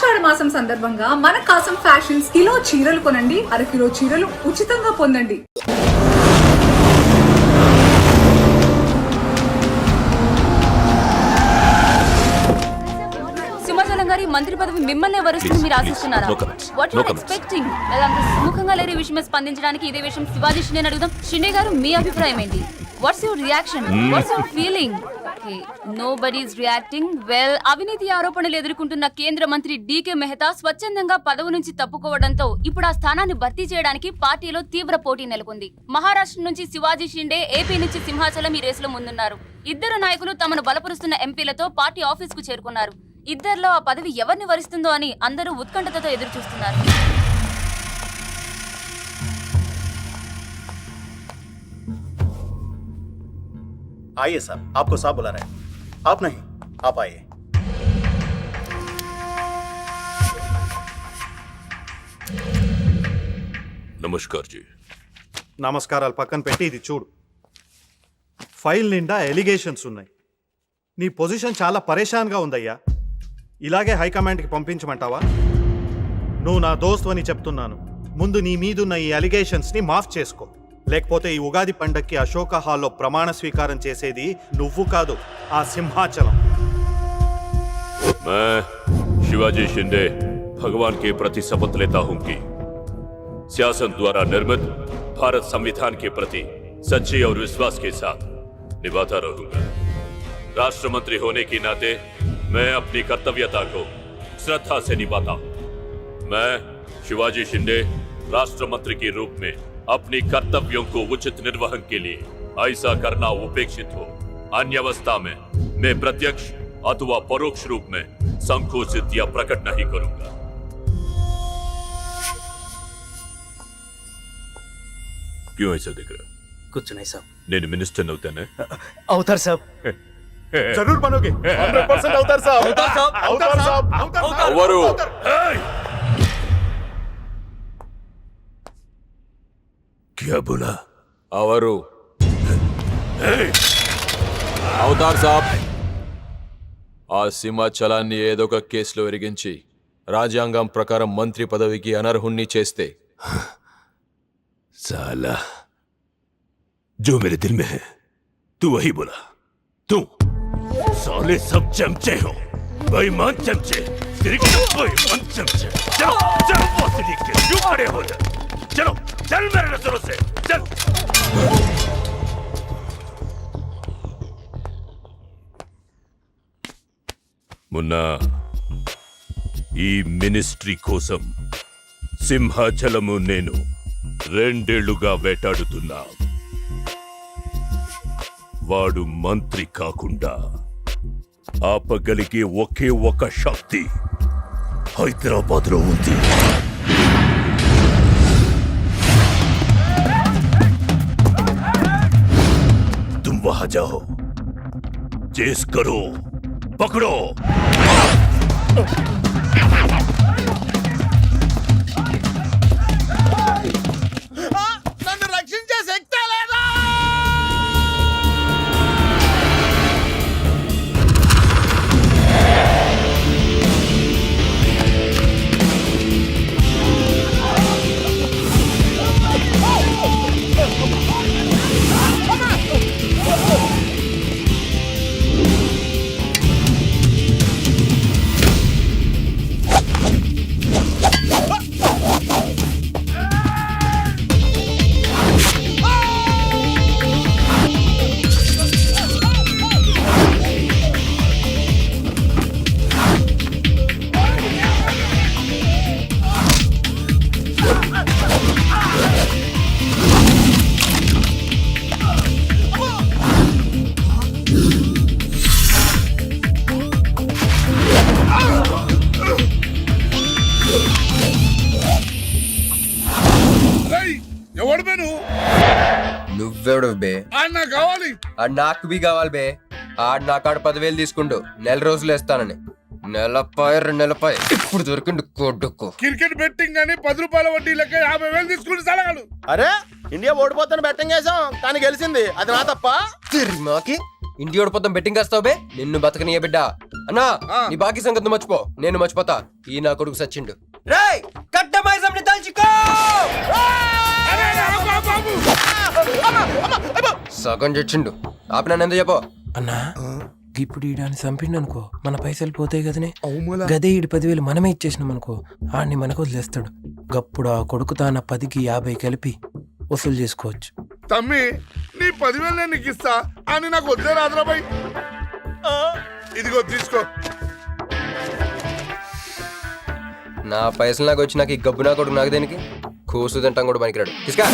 ఆషాఢ మాసం సందర్భంగా మన కాసం ఫ్యాషన్స్ కిలో చీరలు కొనండి, అరకిలో చీరలు ఉచితంగా పొందండి. మంత్రి పదవి మిమ్మల్ని వరుస్తుంది మీరు ఆశిస్తున్నారా? What you are expecting? అంత సుముఖంగా లేని విషయమే స్పందించడానికి ఇదే విషయం శివాజీ షిండే అడుగుదాం. షిండే గారు మీ అభిప్రాయం ఏంటి? What's your reaction? What's your feeling? Okay, nobody is reacting. Well, అవినీతి ఆరోపణలు ఎదుర్కొంటున్న కేంద్ర మంత్రి డీకే మెహతా స్వచ్ఛందంగా పదవి నుంచి తప్పుకోవడంతో ఇప్పుడు ఆ స్థానాన్ని భర్తీ చేయడానికి పార్టీలో తీవ్ర పోటీ నెలకొంది. మహారాష్ట్ర నుంచి శివాజీ షిండే, ఏపీ నుంచి సింహాచలం ఈ రేసులో ముందున్నారు. ఇద్దరు నాయకులు తమను బలపరుస్తున్న ఎంపీలతో పార్టీ ఆఫీస్ కు చేరుకున్నారు. ఇద్దరిలో ఆ పదవి ఎవరిని వరిస్తుందో అని అందరూ ఉత్కంఠతతో ఎదురు చూస్తున్నారు. आइए साहब, आपको साहब बुला रहे हैं. आप नहीं, आप आइए. నమస్కార్ జీ. నమస్కారాలు పక్కన పెట్టి ఇది చూడు. ఫైల్ నిండా ఎలిగేషన్స్ ఉన్నాయి. నీ పొజిషన్ చాలా పరేషాన్గా ఉందయ్యా. ఇలాగే హైకమాండ్కి పంపించమంటావా? నువ్వు నా దోస్తు అని చెప్తున్నాను. ముందు నీ మీదున్న ఈ అలిగేషన్స్ని మాఫ్ చేసుకో, లేకపోతే ఈ ఉగాది పండక్కి అశోక హాల్లో ప్రమాణ స్వీకారం చేసేది నువ్వు కాదు, ఆ సింహాచలం. मैं शिवाजी शिंदे भगवान के प्रति शपथ लेता हूं कि शासन द्वारा निर्मित भारत संविधान के प्रति सच्चे और विश्वास के साथ निभाता रहूंगा. राष्ट्र मंत्री होने के नाते मैं अपनी कर्तव्यता को श्रद्धा से निभाता हूं. मैं शिवाजी शिंदे राष्ट्र मंत्री के रूप में अपनी कर्तव्यों को उचित निर्वहन के लिए ऐसा करना उपेक्षित हो. अन्य अवस्था में मैं प्रत्यक्ष अथवा परोक्ष रूप में संकोचित या प्रकट नहीं करूंगा. क्यों ऐसा दिख रहा? कुछ नहीं साहब. నేను మినిస్టర్ అవుతానే? అవుతారు సాబ్. जरूर बनोगे. 100% अवतार साहब. अवतार साहब. अवतार साहब. అవరు. क्या बोला? అవరు. అవతార్ సాబ్, ఆ సింహాచలాన్ని ఏదో ఒక కేసులో ఎరిగించి రాజ్యాంగం ప్రకారం మంత్రి పదవికి అనర్హుణ్ణి చేస్తే साला, जो मेरे दिल में है तू वही बोला. तू साले सब चमचे हो, बेईमान चमचे, बेईमान चमचे. चलो चलो बोतली के क्यों खड़े हो जाए? चलो चल मेरे नजरों से चल. मुन्ना, ఈ మినిస్ట్రీ కోసం సింహాచలము నేను 2 ఏళ్లుగా వేటాడుతున్నా. వాడు మంత్రి కాకుండా ఆపగలిగే ఒకే ఒక శక్తి హైదరాబాద్ లో ఉంది. तुम वहां जाओ, चेस करो, पकड़ो. నన్ను రక్షించే శక్తి లేదా? ఎవడు బే నువ్వు? నువ్వెవడు బే? ఆడు నాకు కావాలి. ఆడు నాకు బి కావాలి బే. ఆడు నా కాడ 10,000 తీసుకుంటూ 4 రోజులు వేస్తానని. నెలపై 2 నెలపై ఇప్పుడు దొరికిండు కొడుకు. క్రికెట్ బెట్టింగ్ అని 10 రూపాయల వడ్డీ లెక్క 50,000 తీసుకుని సలగాడు. అరే, ఇండియా ఓడిపోతాను బెట్టింగ్ వేసాం కానీ గెలిచింది, అది నా తప్ప. తిరిమాకి ఇంటి ఓడిపోతాం బెట్టింగ్ కాస్తావు బే నిన్ను బతకనియ బిడ్డ అన్నా నీ బాకీ సంగతి మర్చిపో నేను మర్చిపోతా ఈ నా కొడుకు సచ్చిండు రేయ్ కట్ట మైసంని తల్చుకో సగం చచ్చిండు ఆపిన ఎందుకు చెప్పో అన్నా ఇప్పుడు ఈడాన్ని చంపిండు అనుకో మన పైసలు పోతాయి కదనే గదే ఈడు 10,000 మనమే ఇచ్చేసినాం అనుకో ఆడిని మనకు వదిలేస్తాడు గప్పుడు ఆ కొడుకు తాన 10కి 50 కలిపి వసూలు చేసుకోవచ్చు. తమ్మి నీ 10,000 నేను నీకు ఇస్తా అని నాకు వద్దే రాదురాబాయ్. ఇదిగో తీసుకో. నా పైసలు నాకు వచ్చి నాకు ఈ గబ్బు నా కొడుకు నాకు దేనికి కూసు తింటాం కూడా పనికిరాడు తీసుకా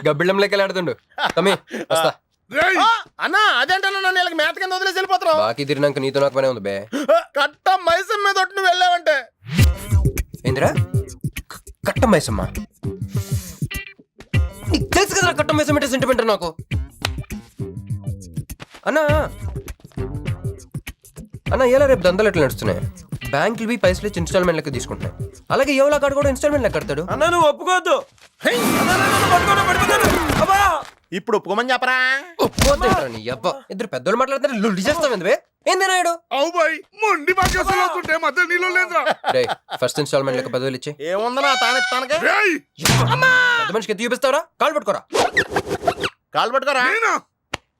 గబ్బిళ్ళం లెక్క ఆడుతుండు తమ్మి వస్తా అన్నా అదేంటన్నా నన్ను వీళ్ళకి మేత కింద వదిలేసి వెళ్ళిపోతున్నావు. బాకీ తిరిగినాక నీతో నాకు పనే ఉంది బే. కట్ట మైసం మీద ఒట్టు నువ్వు వెళ్ళావంటే ఏందిరా కట్ట మైసమ్మా నీకు తెలుసు కదరా కట్ట మైసం అంటే సెంటిమెంట్ నాకు. అన్నా అన్న ఎలా రేపు దందలు ఎట్లా నడుస్తున్నాయి బ్యాంకులు బి పైసలు ఇచ్చి ఇన్స్టాల్మెంట్ లెక్క తీసుకుంటున్నాయి అలాగే ఎవలా కాడు కూడా ఇన్స్టాల్మెంట్ లెక్క కడతాడు. అన్నా నువ్వు ఒప్పుకోవద్దు. ఇప్పుడు ఒప్పుకోమని చెప్పరా. ఒప్పుకోద్దేంట్రా నీ అబ్బా ఇద్దరు పెద్దోళ్ళు మాట్లాడుతుంటే లుల్లి చేస్తావు ఎందువే ఏంది నాయుడు అవు బాయ్ మొండి బాకేసులు వస్తుంటే మధ్య నీళ్ళు లేదురా. ఫస్ట్ ఇన్స్టాల్మెంట్ లెక్క 10,000 ఇచ్చే ఏముందనా తానెత్తానకే పెద్ద మనిషికి ఎత్తి చూపిస్తావరా కాళ్ళు పట్టుకోరా కాలు పట్టుకోరా.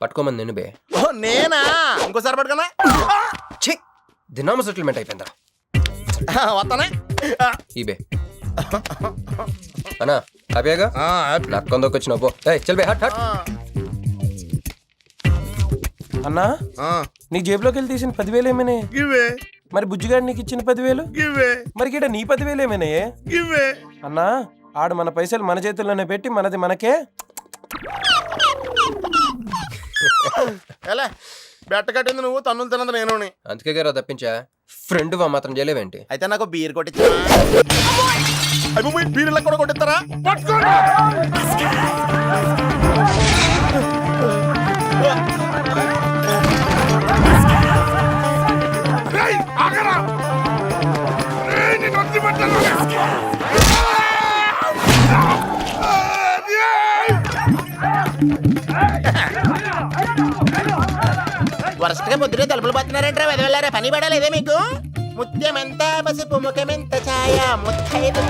పట్టుకోమని నేను బే. నేనా ఇంకోసారి పట్టుకున్నా ఛీ దినామ సెటిల్మెంట్ అయిపోయిందా వస్తానే ఈ బే అన్నా హ్యాపీగా నాకు కొందరికి వచ్చిన పో చల్ బే హట్ హట్. అన్నా నీ జేబులోకి వెళ్ళి తీసిన 10,000 ఏమైనా గివే మరి బుజ్జిగాడు నీకు ఇచ్చిన 10,000 గివే మరి గిట నీ 10,000 ఏమైనా గివే. అన్నా ఆడు మన పైసలు మన చేతుల్లోనే పెట్టి మనది మనకే ఎలా బెట్ట కట్టింది నువ్వు తన్నులు తిన్నది నేను. అందుకే గారా తప్పించా ఫ్రెండ్ వా మాత్రం చేయలేవేంటి. అయితే నాకు బీర్ కొట్టించా బీర్లకు కూడా కొట్టిస్తారా. వరుసగా పొద్దునే తలుపులు పడుతున్నారంటే వెళ్ళారా పని పడలేదే మీకు. ముత్యమెంత పసుపు ముఖమెంత ఛాయ ముత్తైదు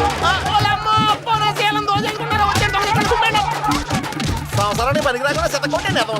సంవత్సరాన్ని పనికి రాకుండా చెత్త కొట్టండి అదో.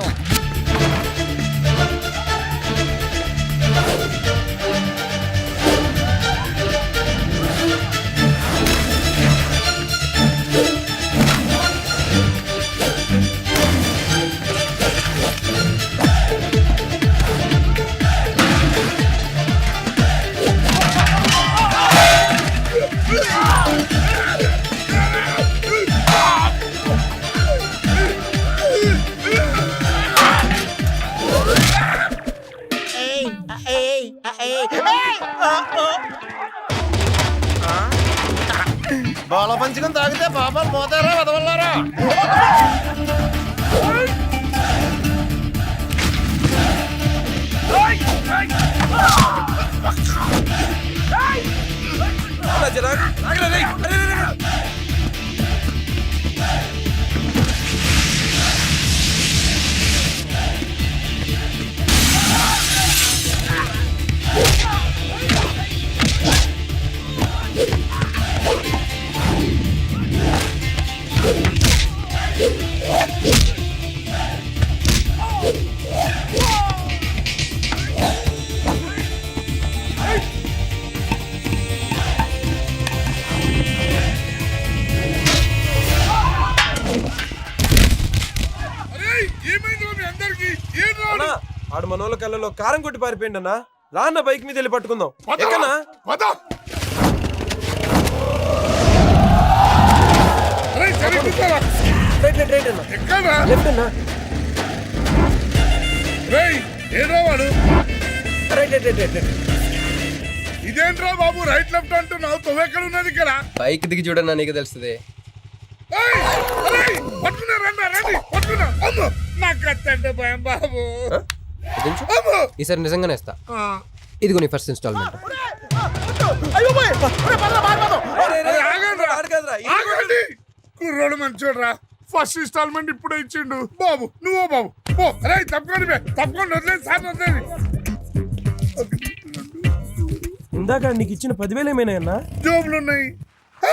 బాల పంచకం తాగితే పాపాలు పోతారా వదవల్లారా. ఆడు మనోళ్ళ కళ్ళలో కారం కొట్టి పారిపోయిండు అన్న. రాన్న బైక్ మీద వెళ్ళి పట్టుకుందాం. ఎక్కనా ఇదేంట్రా బాబు రైట్ లెఫ్ట్ అంటున్నావు తొవ్వెక్కడ ఉన్నది ఇక్కడ. బైక్ దిగి చూడన్నా నీకు తెలుస్తుంది. ఈసారి నిజంగానే ఇస్తా. ఇదిగో నీ ఫస్ట్ ఇన్స్టాల్మెంట్. కుర్రోడు మంచోడు రా. ఫస్ట్ ఇన్స్టాల్మెంట్ ఇప్పుడే ఇచ్చిండు. బాబు నువ్వు బాబు పో. రే తప్పకుండా తప్పకుండా వదిలేదు సార్ వదిలేదు. ఇందాక నీకు ఇచ్చిన 10,000 ఏమైనా జోబులు ఉన్నాయి. ఆ,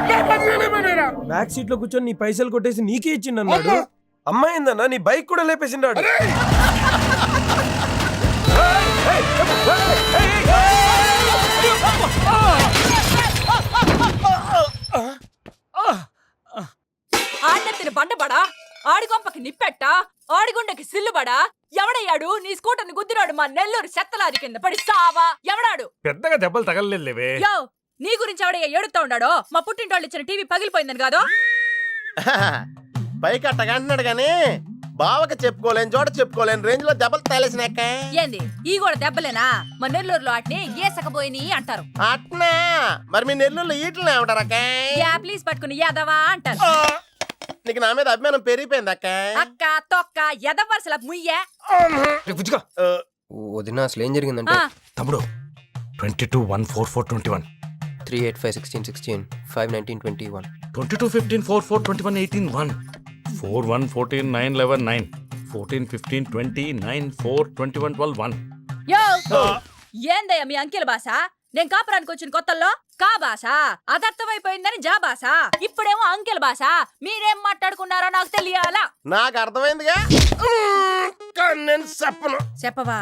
నా 10,000 ఏమైనా? బ్యాక్ సీట్ లో కూర్చొని నీ పైసలు కొట్టేసి నీకే ఇచ్చిండు అన్నాడు. అమ్మా! అమ్మాయిందన్నా నీ బైక్ కూడా లేపేసిండాడు. ఆడెత్తిన బండబడా ఆడిగొంపకి నిప్పెట్ట ఆడిగుండకి సిల్లుబడా ఎవడయ్యాడు నీ స్కూటర్ని గుద్దినాడు మా నెల్లూరు చెత్తలారి కింద పడి సావా ఎవడాడు? పెద్దగా దెబ్బలు తగలలేవే. యో నీ గురించి ఎవడయ్యా ఏడుతా ఉన్నాడో? మా పుట్టింటోళ్ళు ఇచ్చిన టీవీ పగిలిపోయిందని కాదు. పైకి అట్టగా అంటున్నాడు గానీ బావకి చెప్పుకోలేని చోట చెప్పుకోలేని రేంజ్ లో దెబ్బలు తేలేసినాక. ఏంది ఈ కూడా దెబ్బలేనా? మా నెల్లూరులో వాటిని ఏసకపోయిని అంటారు. అట్నా మరి మీ నెల్లూరులో ఈటలు ఏమంటారక్క? యా ప్లీజ్ పట్టుకుని ఎదవా అంటారు. నీకు నా మీద అభిమానం పెరిగిపోయింది అక్క. అక్క తొక్క ఎదవరసల ముయ్యే. వదిన అసలు ఏం జరిగిందంటే ఆ, తమ్ముడు 22-1-4-4-21 385-16-16 5-19-21 22-15-4-4-21-18-1 4-1-14-9-11-9 14-15-20-9-4-21-12-1 యో ఏందయ్యా మీ అంకెల భాష? నేను కాపురానికి వచ్చిన కొత్తల్లో కా భాష అదర్థమైపోయిందని జా భాష. ఇప్పుడేమో అంకెల భాష. మీరేం మాట్లాడుకున్నారో నాకు తెలియాలా? నాకు అర్థమైందిగా. కానీ నేను చెప్పను. చెప్పవా?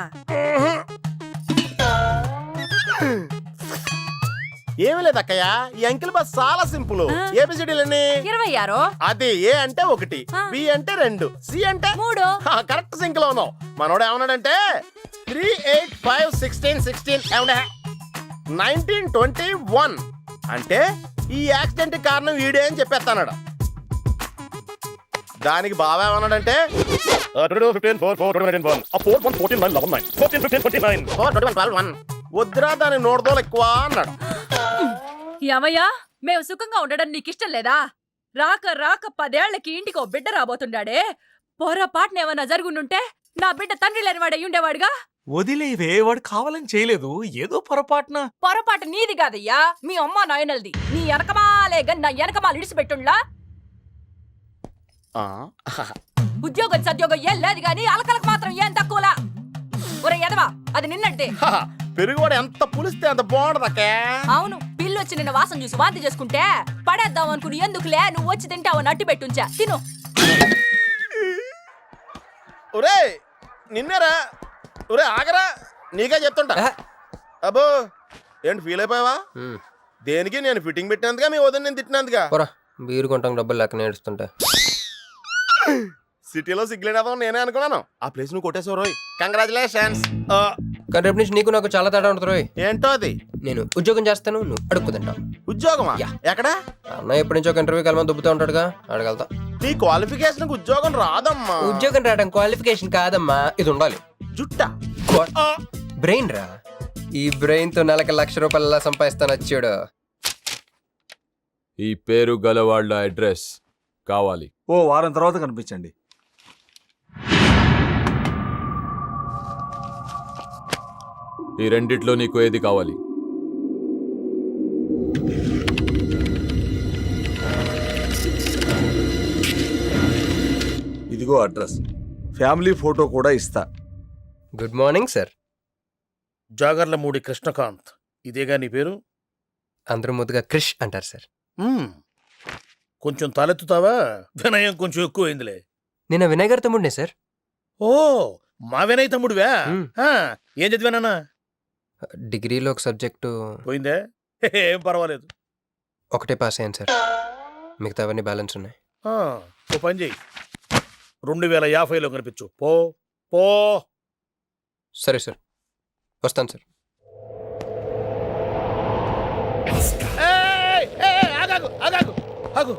ఏమి లేదు అక్కయ్య, ఈ అంకిల్ బస్ చాలా సింపుల్. ఏబిసిడీలన్నీ 26 అది ఏ అంటే 1, బి అంటే 2, సి అంటే 3. కరెక్ట్ సింక్ లో ఉన్నావు. మనోడు ఏమన్నాడంటే 3-8-5-16-16 ఏమన్నా 19-21 అంటే ఈ యాక్సిడెంట్ కారణం వీడే అని చెప్పేస్తాడు. దానికి బాగా ఏమన్నాడంటే 4-1-14-9-11-9 వద్దురా దాని నోడదోలు ఎక్కువ అన్నాడు. ఏమయ్యా మేము సుఖంగా ఉండడం నీకిష్టం లేదా? రాక రాక 10 ఏళ్లకి ఇంటికి ఓ బిడ్డ రాబోతుండాడే. పొరపాటునేమన్నా జరుగుండుంటే నా బిడ్డ తండ్రి లేనివాడై ఉండేవాడుగా. వదిలేవే, వాడు కావాలని చేయలేదు, ఏదో పొరపాటున. పొరపాటు నీది కాదయ్యా, మీ అమ్మ నాయనల్ది. నీ వెనకమాలే గన్ నా వెనకమాలు ఇడిచిపెట్టుండ్లా. ఉద్యోగం సద్యోగం ఏం లేదు గాని అలకలకు మాత్రం ఏం తక్కువలా. ఒరే ఎదవా అది నిన్నట్టే. పెరుగువాడు ఎంత పులిస్తే అంత బాగుండదక్కే. అవును పిల్లు వచ్చి నిన్న వాసన చూసి వాంతి చేసుకుంటే పడేద్దాం అనుకుని ఎందుకులే నువ్వు వచ్చి తింటావు నట్టి పెట్టుంచా తిను. ఒరే నిన్నేరా. ఒరే ఆగరా, నీకే చెప్తుంటా. అబ్బో ఏంటి ఫీల్ అయిపోయావా? దేనికి? నేను ఫిట్టింగ్ పెట్టినందుగా మీ వదిన నేను తిట్టినందుగా. పోరా బీరు కొంటాం డబ్బులు లెక్క నేడుస్తుంటా. సిటీలో సిగ్గులేదా నేనే అనుకున్నాను. ఆ ప్లేస్ నువ్వు కొట్టేసావు రోయ్. కంగ్రాచులేషన్స్. కానీ రేపు నుంచి నీకు నాకు చాలా తేడా ఉంటుంది రోయ్. ఏంటో అది? నేను ఉద్యోగం చేస్తాను, నువ్వు అడుక్కుతుంటావు. ఉద్యోగమా? ఎక్కడ? అన్న ఎప్పటి నుంచో ఒక ఇంటర్వ్యూకి వెళ్ళమని దుబ్బుతూ ఉంటాడుగా, అడగలుగుతా. నీ క్వాలిఫికేషన్ ఉద్యోగం రాదమ్మా. ఉద్యోగం రావడం క్వాలిఫికేషన్ కాదమ్మా, ఇది ఉండాలి. జుట్టా? బ్రెయిన్ రా. ఈ బ్రెయిన్ తో నెలకి ₹1,00,000 సంపాదిస్తాను వచ్చాడు. ఈ పేరు గల వాళ్ళ అడ్రస్ కావాలి. ఓ వారం తర్వాత కనిపించండి. ఈ రెండిట్లో నీకు ఏది కావాలి? ఇదిగో అడ్రస్, ఫ్యామిలీ ఫోటో కూడా ఇస్తా. Good morning sir. Jagarlamudi Krishnakanth, ఇదేగా నీ పేరు? అందరూ ముద్దుగా క్రిష్ అంటారు సార్. కొంచెం తలెత్తుతావా? వినయం కొంచెం ఎక్కువైందిలే. నేను వినయ్ గారి తమ్ముడినే సార్. ఓ మా వినయ్ తమ్ముడివా? ఏం చదివానా? డిగ్రీలో ఒక సబ్జెక్టు పోయిందే. ఏం పర్వాలేదు. ఒకటే పాస్ అయ్యాను సార్, మిగతా అవన్నీ బ్యాలెన్స్ ఉన్నాయి. ఓ పని చెయ్యి, 2050లో కనిపించు. పో పో. సరే సార్, వస్తాను సార్. ఆగాగు ఆగాగు ఆగు.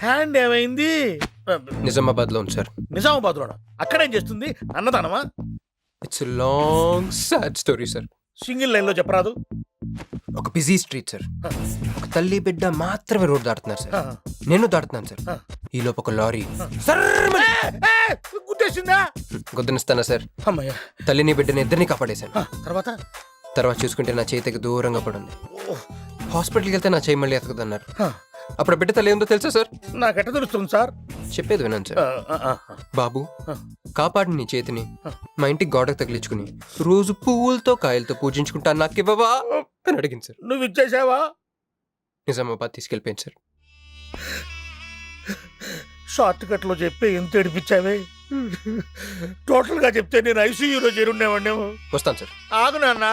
హ్యాండ్ ఏమైంది? నిజామాబాద్లో ఉంది సార్. నిజామాబాద్లోనా? అక్కడేం చేస్తుంది? అన్నదానమా? It's long sad story sir. Single లైన్లో చెప్పరాదు? ఒక బిజీ స్ట్రీట్ సార్. ఒక తల్లి బిడ్డ మాత్రమే రోడ్ దాటుతున్నారు సార్. నేను దాటుతున్నాను సార్. ఈ లోపు ఒక లారీ గుద్దేసిందా? గుద్దనిస్తానా సార్? అమ్మయ్య. తల్లిని బిడ్డని ఇద్దరిని కాపాడేశాను. తర్వాత చూసుకుంటే నా చేతికి దూరంగా పడింది. హాస్పిటల్కి వెళ్తే నా చేయి మళ్ళీ ఎతకదన్నారు. అప్పుడు బిడ్డ తల్లి ఏందో తెలుసా సార్? నాకెట్ట తెలుస్తుంది సార్? చెప్పేది వినండి సార్. బాబు, కాపాడి నీ చేతిని మా ఇంటికి గోడకు తగిలించుకుని రోజు పువ్వులతో కాయలతో పూజించుకుంటాను, నాకు ఇవ్వవా అని అడిగింది సార్. నువ్వు ఇచ్చేసావా? నిజామాబాద్ తీసుకెళ్ళిపోయింది సార్. షార్ట్ కట్ లో చెప్పి ఎంత ఏడిపించావే. టోటల్ గా చెప్తే నేను ఐసీయూలో చేరుండేవాడినేమో. వస్తాను సార్. ఆగు నాన్న,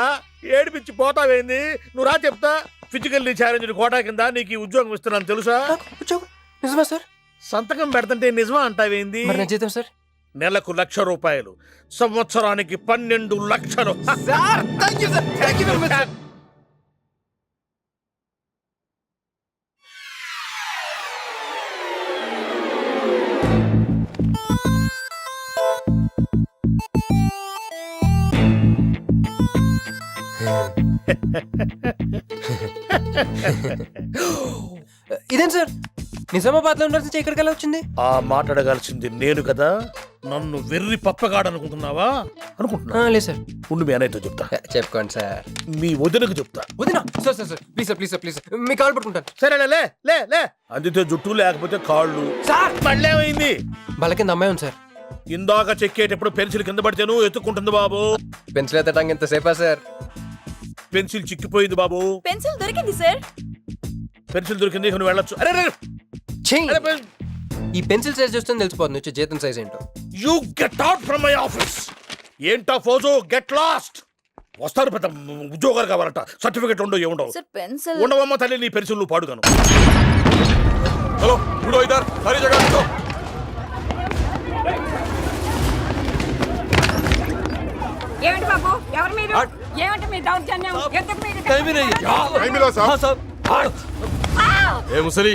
ఏడిపించి పోతావేంది? నువ్వు రా చెప్తా. ఫిజికల్లీ ఛాలెంజ్ కోటా కింద నీకు ఈ ఉద్యోగం ఇస్తున్నాను తెలుసా? ఉద్యోగం నిజమా సార్? సంతకం పెడతంటే నిజమా అంటావేంది? మరి నా జీతం సార్? నెలకు ₹1,00,000, సంవత్సరానికి 12 లక్షలు. Sir thank you sir, thank you very much sir. ఇదేం సార్, నిజామాబాద్ లో ఉండాల్సి ఇక్కడికి ఎలా వచ్చింది? ఆ మాట్లాడగాల్సింది నేను కదా. నన్ను వెర్రి పప్పగాడనుకుంటున్నావా? అనుకుంటున్నా. లేదు సార్. ఉండు మీ అన్నయ్యతో చెప్తా. చెప్పుకోండి సార్. మీ వదినకు చెప్తా. వదినా? Sir sir sir please sir, please sir, please sir, me call పట్టుకుంటాను. సరే లే లే లే. అందితే జుట్టు లేకపోతే కాళ్ళు. సార్ మళ్ళీ ఏమైంది? బల కింద అమ్మాయి ఉంది సార్. ఇందాక చెక్కేటప్పుడు పెన్సిల్ కింద పడితేను ఎత్తుకుంటుంది బాబు. పెన్సిల్ ఎత్తడానికి ఎంతసేపా సార్? పెన్సిల్ చిక్కిపోయింది బాబు. పెన్సిల్ దొరికింది సార్. పెన్సిల్ దొరికింది, నువ్వు వెళ్ళొచ్చు. అరే రే ఛీ! ఈ పెన్సిల్ సైజ్ చూస్తే తెలిసిపోతుంది వచ్చే జీతం సైజ్ ఏంటో. You get out from my office. ఏంటా ఫోజో, గెట్ లాస్ట్. వస్తారు పెద్ద ఉద్యోగాలు కావాలంట. సర్టిఫికెట్ ఉండవు, ఏముండవు. సార్ పెన్సిల్ ఉండవమ్మ తల్లి, నీ పెన్సిల్ నువ్వు పాడుగాను. హలో ఉడో ఇదర్, సారీ జగह रुको. ఏమిటి బాబు, ఎవరు మీరు? ఏమిటి మీ దౌర్జన్యం? ఎందుకు మీరు టైం नहीं हां साहब. ఏ ముసలి,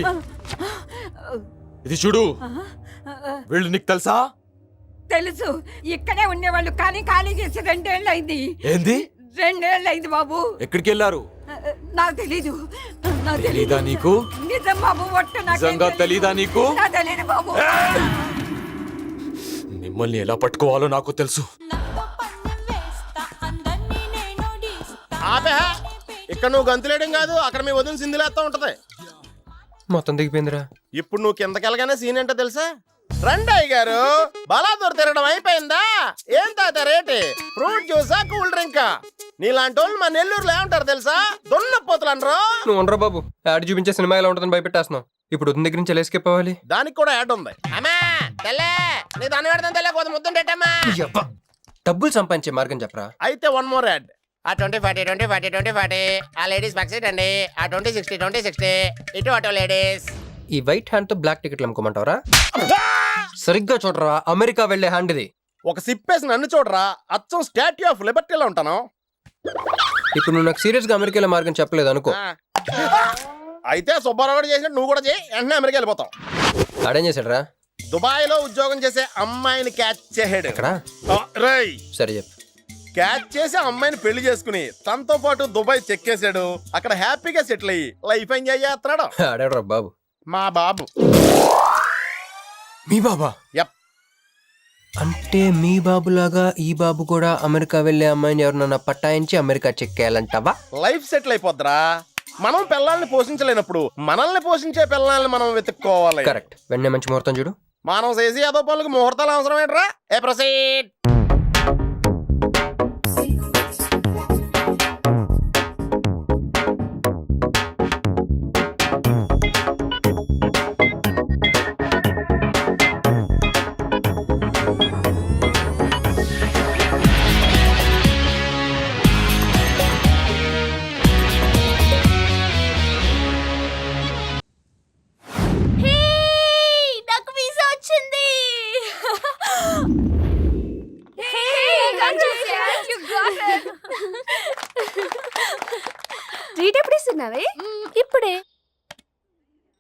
ఇది చూడు. వీళ్ళు నీకు తెలుసా? తెలుసు, ఇక్కడే ఉండేవాళ్ళు కానీ ఖాళీ చేసి 2 ఏళ్ళు అయింది. ఏంది? 2 ఏళ్ళు అయింది బాబు. ఎక్కడికి వెళ్ళారు? నాకు తెలీదు. తెలీదా నీకు? నిజం బాబు, ఒట్టు నాకు నిజంగా తెలీదా నీకు? నాకు తెలీదు బాబు. మిమ్మల్ని ఎలా పట్టుకోవాలో నాకు తెలుసు. ఆపే, ఇక్కడ నువ్వు గంతులేయడం కాదు, అక్కడ మీ వదిన సింధులేస్తా ఉంటది. మొత్తం దిగిపోయిందిరా. ఇప్పుడు నువ్వు కిందకెళ్ళగానే సీన్ ఏంటో తెలుసా? రండయ్య గారు, బలాదూర్ తిరగడం అయిపోయిందా? ఏం తాత రేటు? ఫ్రూట్ జ్యూసా, కూల్ డ్రింకా? నీలాంటి వాళ్ళు మా నెల్లూరులో ఏమంటారు తెలుసా? దున్నపోతులు అనరు. నువ్వు ఉండరా బాబు, యాడ్ చూపించే సినిమా ఎలా ఉంటుందని భయపెట్టేస్తున్నావు. ఇప్పుడు వదిన దగ్గర నుంచి ఎలా ఎస్కేప్ అవ్వాలి? దానికి కూడా యాడ్ ఉంది. అమ్మా తెల్లే, నీ దాన్ని పెడతాను తెల్లే, కొద్ది ముద్దుంటేటమ్మా. డబ్బులు సంపాదించే మార్గం చెప్పరా. అయితే 1 more యాడ్. ఆ 20-40 20-40 20-40 ఆ లేడీస్ బ్యాక్ సైడ్ అండి. ఆ 20-60 20-60 ఇటు అటు లేడీస్. ఈ వైట్ హ్యాండ్ తో బ్లాక్ టికెట్లు అమ్ముకోమంటావరా? సరిగ్గా చూడరా, అమెరికా వెళ్లే హ్యాండ్ ఇది. ఒక సిప్పేసి నన్ను చూడరా, అచ్చం స్టాట్యూ ఆఫ్ లిబర్టీలో ఉంటాను. ఇప్పుడు నువ్వు నాకు సీరియస్ గా అమెరికా వెళ్ళే మార్గం చెప్పలేదు అనుకో. అయితే సుబ్బారావు కూడా చేసినట్టు నువ్వు కూడా చేయి, వెంటనే అమెరికా వెళ్ళిపోతావు. ఆడేం చేశాడు రా? దుబాయ్ లో ఉద్యోగం చేసే అమ్మాయిని క్యాచ్ చేసాడు. ఎక్కడ? రై సరే చెప్పు. క్యాచ్ చేసి అమ్మాయిని పెళ్లి చేసుకుని తనతో పాటు దుబాయ్ చెక్కేశాడు. అక్కడ హ్యాపీగా సెటిల్ అయ్యి లైఫ్ ఎంజాయ్ చేస్తున్నాడు. ఆడాడు బాబు. మా బాబు. మీ బాబా? యప్. అంటే మీ బాబులాగా ఈ బాబు కూడా అమెరికా వెళ్లే అమ్మాయిని ఎవరినన్నా పట్టాయించి అమెరికా చెక్కేయాలంటావా? లైఫ్ సెటిల్ అయిపోద్దిరా. మనం పిల్లల్ని పోషించలేనప్పుడు మనల్ని పోషించే పిల్లల్ని మనం వెతుక్కోవాలి. కరెక్ట్. వెంటనే మంచి ముహూర్తం చూడు. మనం చేసి ఏదో పనులకు ముహూర్తాలు అవసరం ఏంట్రా? ఏ ప్రొసీడ్. నాకు వీసా వచ్చింది. ట్రీట్ ఎప్పుడు ఇస్తున్నావే? ఇప్పుడే.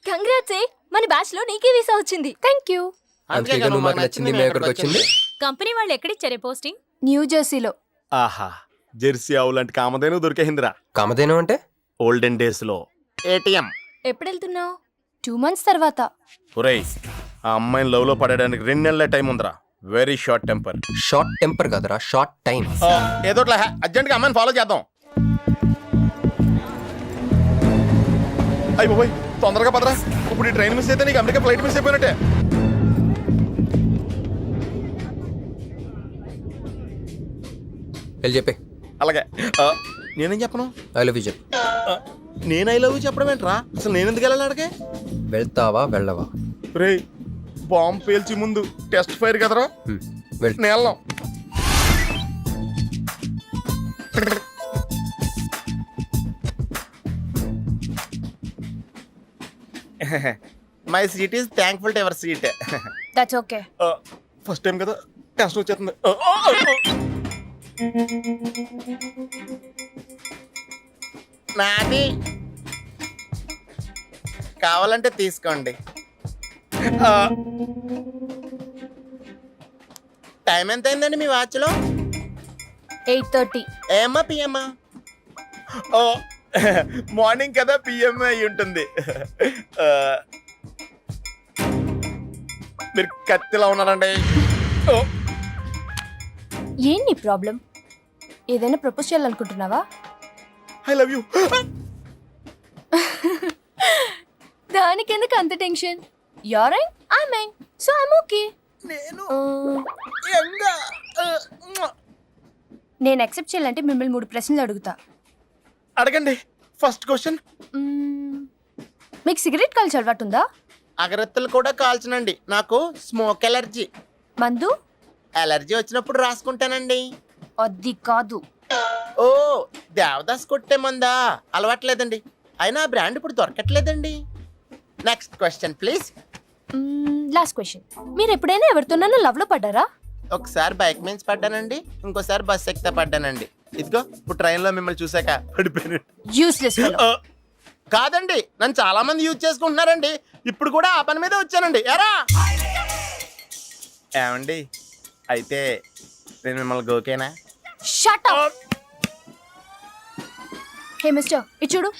కంగ్రాట్స్, మన బ్యాచ్ లో నీకే వీసా వచ్చింది. Thank you. అందుకే నువ్వు మాకు నచ్చింది, మేము ఎక్కడికి వచ్చింది. కంపెనీ వాళ్ళు ఎక్కడిచ్చారే పోస్టింగ్? న్యూ జెర్సీలో. ఆహా, జెర్సీ ఆవు లాంటి కామధేను దొరికేహిందిరా. కామధేను అంటే? ఓల్డెన్ డేస్ లో ఏటీఎం. ఎప్పుడు వెళ్తున్నావు? 2 months తర్వాత. ఒరేయ్, ఆ అమ్మాయిని లవ్ లో పడడానికి 2 నెలల టైం ఉందిరా. Very short temper. Short temper కదరా, షార్ట్ టైం. ఏదో అర్జెంట్ గా అమ్మాయిని ఫాలో చేద్దాం. అయ్యి బాబోయ్, తొందరగా పదరా, ఇప్పుడు ఈ ట్రైన్ మిస్ అయితే నీకు అమెరికా ఫ్లైట్ మిస్ అయిపోయినట్టే. వెళ్ళి చెప్పే. అలాగే నేనేం చెప్పను? ఐ లవ్ యూ చెప్పు. నేను ఐ లవ్ యూ చెప్పడం ఏంట్రా? అసలు నేను ఎందుకు వెళ్ళాలి అడిగే? వెళ్తావా వెళ్ళవా? రే బాంబు పేల్చి ముందు టెస్ట్ ఫైర్ కదరా, వెళ్ళు. నేను వెళ్ళాం. My seat is thankful to ever seat. That's okay. First time కదా టెన్షన్ వచ్చేస్తుంది. నాది కావాలంటే తీసుకోండి. టైం ఎంత అయిందండి మీ వాచ్లో? 8:30. ఏమ్మా పిఎమ్మా? ఓ మార్నింగ్ కదా, పిఎం అయి ఉంటుంది. మీరు కత్తిలా ఉన్నారండి. ఓ ఏంటి ప్రాబ్లం? ఏదైనా ప్రపోజ్ చేయాలనుకుంటున్నావా? I love you. దానికి ఎందుకు అంత tension? You're right, I mine, so I'm okay. నేను నేను యాక్సెప్ట్ చేయాలంటే మిమ్మల్ని 3 ప్రశ్నలు అడుగుతా. అడగండి. ఫస్ట్ క్వశ్చన్, మీకు సిగరెట్ కాల్చి అలవాటు ఉందా? అగరత్తులు కూడా కాల్చనండి, నాకు స్మోక్ ఎలర్జీ. మందు? ఎలర్జీ వచ్చినప్పుడు రాసుకుంటానండి. అది కాదు. ఓ దేవదాస్ కొట్టే మందా? అలవాట్లేదండి, అయినా ఆ బ్రాండ్ ఇప్పుడు దొరకట్లేదండి. Next question please. Last question, మీరు ఎప్పుడైనా ఎవరితోనైనా లవ్ లో పడ్డారా? ఒకసారి బైక్ మీద పడ్డానండి, ఇంకోసారి బస్ ఎక్కితే పడ్డానండి. ఇదిగో ఇప్పుడు ట్రైన్ లో మిమ్మల్ని చూసాక పడిపోయాను. యూస్లెస్. కాదండి, నన్ను చాలా మంది యూజ్ చేసుకుంటున్నారండి. ఇప్పుడు కూడా ఆ పని మీద వచ్చానండి. ఎరా ఏమండి, అయితే నేను మిమ్మల్ని గోకేనా? Shut up. హే మిస్టర్, ఇది చూడు.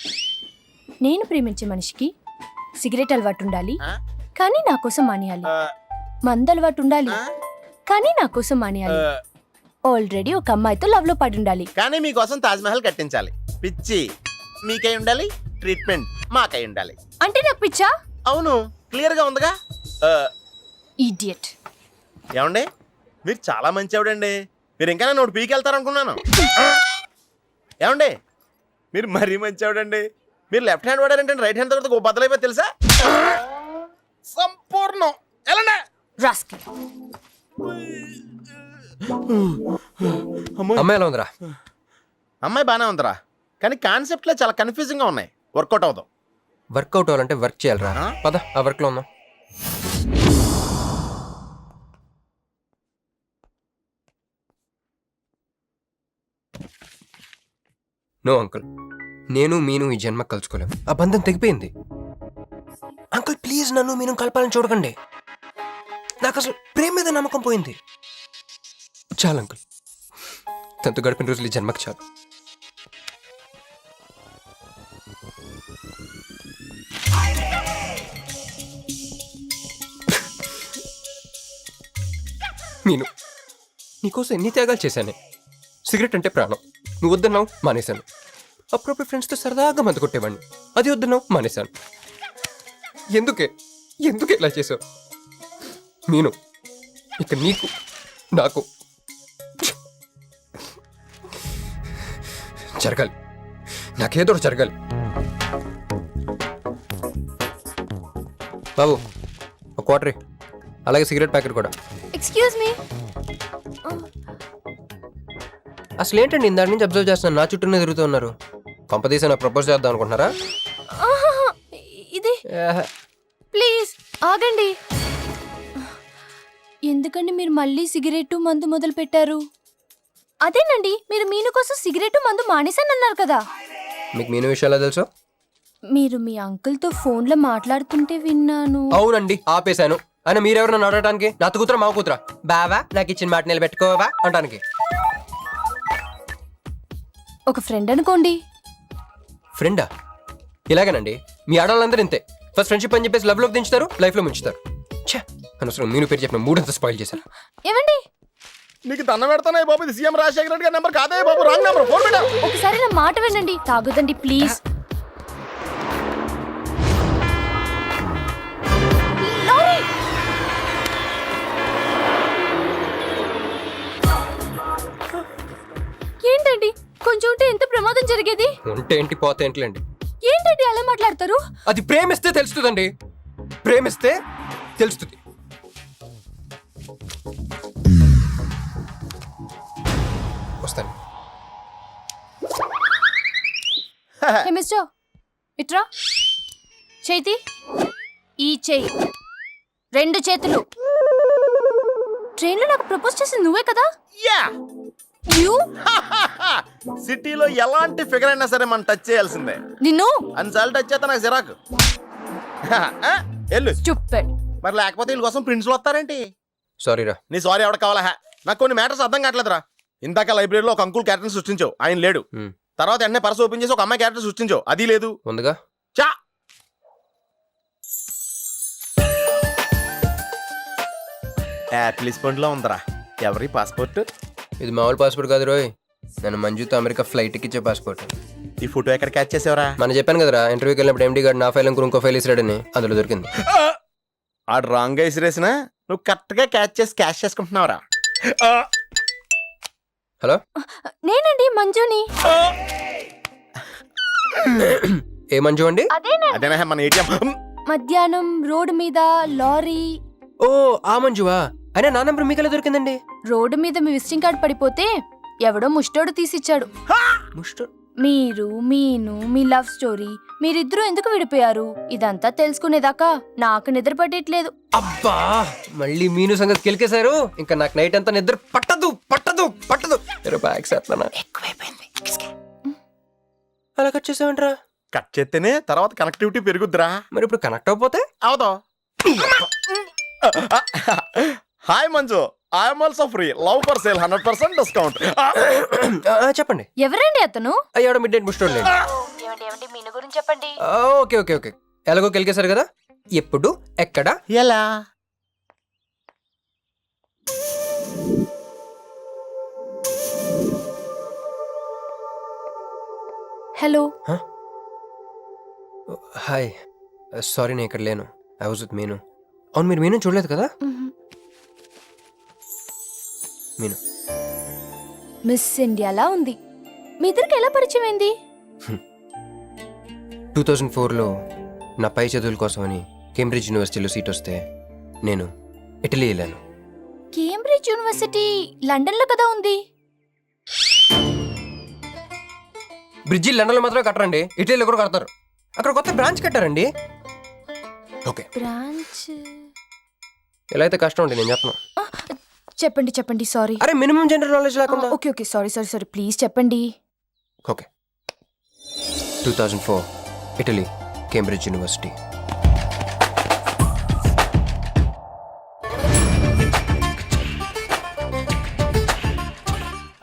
నేను ప్రేమించే మనిషికి సిగరెట్ అలవాటు ఉండాలి, కానీ నా కోసం మానేయాలి. మందు అలవాటు ఉండాలి, కానీ నా కోసం మానేయాలి. ఆల్రెడీ ఒక అమ్మాయితో లవ్ లో పడి ఉండాలి, కానీ మీకోసం తాజ్ మహల్ కట్టించాలి. పిచ్చి మీకై ఉండాలి, ట్రీట్మెంట్ మాకై ఉండాలి. అంటే నాకు పిచ్చా? అవును, క్లియర్ గా ఉందిగా. ఇడియట్. ఏమండి, మీరు చాలా మంచి ఆవిడండి. మీరు ఇంకా నన్ను పీకి వెళ్తారనుకున్నాను. ఏమండి, మీరు మరీ మంచి ఆవిడండి. మీరు లెఫ్ట్ హ్యాండ్ వాడారంటే రైట్ హ్యాండ్ తర్వాత బద్దలైపోయి తెలుసా? సంపూర్ణం. ఎలాండి రాస్కల్. అమ్మాయి ఎలా ఉందిరా? అమ్మాయి బాగానే ఉందిరా, కానీ కాన్సెప్ట్లో చాలా కన్ఫ్యూజింగ్ గా ఉన్నాయి. వర్కౌట్ అవుతాం. వర్కౌట్ అవ్వాలంటే వర్క్ చేయాలరా. పద ఆ వర్క్ లో ఉందాం. నో అంకుల్, నేను మీను ఈ జన్మ కలుసుకోలేము. ఆ బంధం తెగిపోయింది. అంకుల్ ప్లీజ్ నన్ను మీను కలపాలని చూడకండి. నాకు అసలు ప్రేమ మీద నమ్మకం పోయింది. చాలు అంకుల్, తనతో గడిపిన రోజులు ఈ జన్మకు చాలు. మీను, నీకోసం ఎన్ని త్యాగాలు చేశానే. సిగరెట్ అంటే ప్రాణం, నువ్వు వద్దన్నావు మానేశాను. అప్పుడప్పుడు ఫ్రెండ్స్తో సరదాగా మందు కొట్టేవాడిని, అది వద్దన్నావు మానేశాను. ఎందుకే ఇలా చేసావు మీను? ఇక నీకు నాకు జరగాలి, నాకేదో జరగాలి. బాబు ఒక క్వార్టర్, అలాగే సిగరెట్ ప్యాకెట్ కూడా. Excuse me. అసలు ఏంటండి ఇందాక నుంచి అబ్జర్వ్ చేస్తున్నాను, నా చుట్టూనే తిరుగుతూ ఉన్నారు. కొంపదీసా నాకు ప్రపోజ్ చేద్దాం అనుకుంటున్నారా? ఇది ప్లీజ్ ఆగండి. ఎందుకండి మీరు మళ్ళీ సిగరెట్ మందు మొదలు పెట్టారు? అదేనండి, మీరు మీను కోసం సిగరెట్ మందు మానేశానన్నారు కదా. మీకు మీను విషయాలు తెలుసు? మీరు మీ అంకుల్తో ఫోన్లో మాట్లాడుతుంటే విన్నాను. అవునండి, ఆపేశాను. అయినా మీరెవరు నన్ను అడగడానికి? నా కూతురా మా కూతురా? బావా నాకు ఇచ్చిన మాట నిలబెట్టుకోవా అంటానికి. ఒక ఫ్రెండ్ అనుకోండి. ఫ్రెండా? ఇలాగేనండి, మీ ఆడవాళ్ళందరూ ఇంతే. ఫస్ట్ ఫ్రెండ్షిప్ అని చెప్పేసి లవ్ లోకి దించుతారు, లైఫ్ లో ముంచుతారు. ఛే, అనవసరం మీను పేరు చెప్పిన మూడంతా స్పాయిల్ చేశారు. ఏమండి, నీకు దండం పెడతానే బాబు, ఇది సీఎం రాజశేఖర రెడ్డి గారి నెంబర్ కాదే బాబు, రాంగ్ నెంబర్. ఫోన్ పెట్టా. ఒకసారి నా మాట వినండి. తాగుదండి ప్లీజ్. ఇంకొంచెం ఉంటే ఎంత ప్రమాదం జరిగేది. ఉంటే ఏంటి పోతే ఏంటిలేండి. ఏంటండి అలా మాట్లాడతారు? అది ప్రేమిస్తే తెలుస్తుందండి, ప్రేమిస్తే తెలుస్తుంది. వస్తాను. హే మిస్టర్, ఇట్రా. చేతి ఈ చేయి, 2 చేతులు. ట్రైన్లో నాకు ప్రపోజ్ చేసింది నువ్వే కదా? యా యూ సిటీలో ఎలాంటి ఫిగర్ అయినా సరే మనం టచ్ చేయాల్సిందే. నిన్ను అన్నిసార్లు టచ్ చేస్తే నాకు చిరాకు. వెళ్ళు. స్టూపిడ్. మరి లేకపోతే వీళ్ళ కోసం ప్రిన్స్లు వస్తారేంటి? సారీ రా. నీ సారీ ఎవడ కావాలా? నాకు కొన్ని మ్యాటర్స్ అర్థం కావట్లేదురా. ఇందాక లైబ్రరీలో ఒక అంకుల్ క్యారెక్టర్ సృష్టించావు, ఆయన లేడు. తర్వాత ఎన్నే పర్స్ ఓపెన్ చేసి ఒక అమ్మాయి క్యారెక్టర్ సృష్టించావు, అది లేదు. ఉందిగా. చా యాపిల్ పండులో ఉందరా. ఎవరి పాస్పోర్ట్? ఇది మామూలు పాస్పోర్ట్ కాదు రోయ్, నన్ను మంజుతో అమెరికా ఫ్లైట్ ఇచ్చే పాస్పోర్ట్. ఈ ఫోటో ఎక్కడ క్యాచ్ చేసావరా? మనం చెప్పాను కదరా, ఇంటర్వ్యూకి వెళ్ళినప్పుడు ఎండి గారు నా ఫైల్ ఇంకో ఫైల్ ఇస్తాడని, అందులో దొరికింది. ఆడు రాంగ్ గా ఇసిరేసిన నువ్వు కరెక్ట్ గా క్యాచ్ చేసి క్యాష్ చేసుకుంటున్నావురా. హలో, నేనండి మంజుని. ఏ మంజు అండి? అదేనా మన ఏటీఎం. మధ్యాహ్నం రోడ్డు మీద లారీ. ఓ ఆ మంజువా? అయినా నా నెంబర్ మీకెలా దొరికిందండి? రోడ్డు మీద మీ విజిటింగ్ కార్డ్ పడిపోతే ఎవడో ముష్టోడు తీసిచ్చాడు. మీరు, మీను, మీ లవ్ స్టోరీ, మీరిద్దరూ ఎందుకు విడిపోయారు ఇదంతా తెలుసుకునేదాకా నాకు నిద్ర పట్టట్లేదు. అబ్బా, మళ్ళీ మీను సంగతి కెలికేశారు. ఇంకా నాకు నైట్ అంతా నిద్ర పట్టదు పట్టదు పట్టదు. ఎక్కువైపోయింది. అలా కట్ చేసావంటరా? కట్ చేస్తేనే తర్వాత కనెక్టివిటీ పెరుగుద్దిరా. మరి ఇప్పుడు కనెక్ట్ అయిపోతే అవుతావు. Hi Manju, I'm also free. Love for sale 100% discount. చెప్పండి. ఎవరండి అతను? అయ్యాడు మిడ్ నైట్ ముస్టోడ్ లేండి. మీను గురించి చెప్పండి. ఓకే ఓకే ఓకే, ఎలాగో కెలికేశారు కదా. ఎప్పుడు, ఎక్కడ, ఎలా? హలో. హాయ్, సారీ నేను ఇక్కడ లేను. ఐ వాజ్ విత్ మీను. అవును, మీరు మీను చూడలేదు కదా? మీను మిస్ ఇండియాలా ఉంది. మీ ఇద్దరికి ఎలా పరిచయం అయింది? 2004లో నా పై చదువుల కోసమని కేంబ్రిడ్జ్ యూనివర్సిటీలో సీట్ వస్తే నేను ఇటలీ వెళ్ళాను. కేంబ్రిడ్జ్ యూనివర్సిటీ లండన్లో కదా ఉంది. బ్రిడ్జి లండన్లో మాత్రమే కట్టరండి, ఇటలీలో కూడా కడతారు. అక్కడ కొత్త బ్రాంచ్ కట్టారండి. ఓకే, బ్రాంచ్ ఎలా అయితే కష్టం అండి, నేను చెప్పను. చెప్పండి చెప్పండి. సారీ. అరే మినిమం జనరల్ నాలెడ్జ్ లేకుండా. Okay okay, sorry sorry sorry, please చెప్పండి. Okay, 2004 Italy, Cambridge university.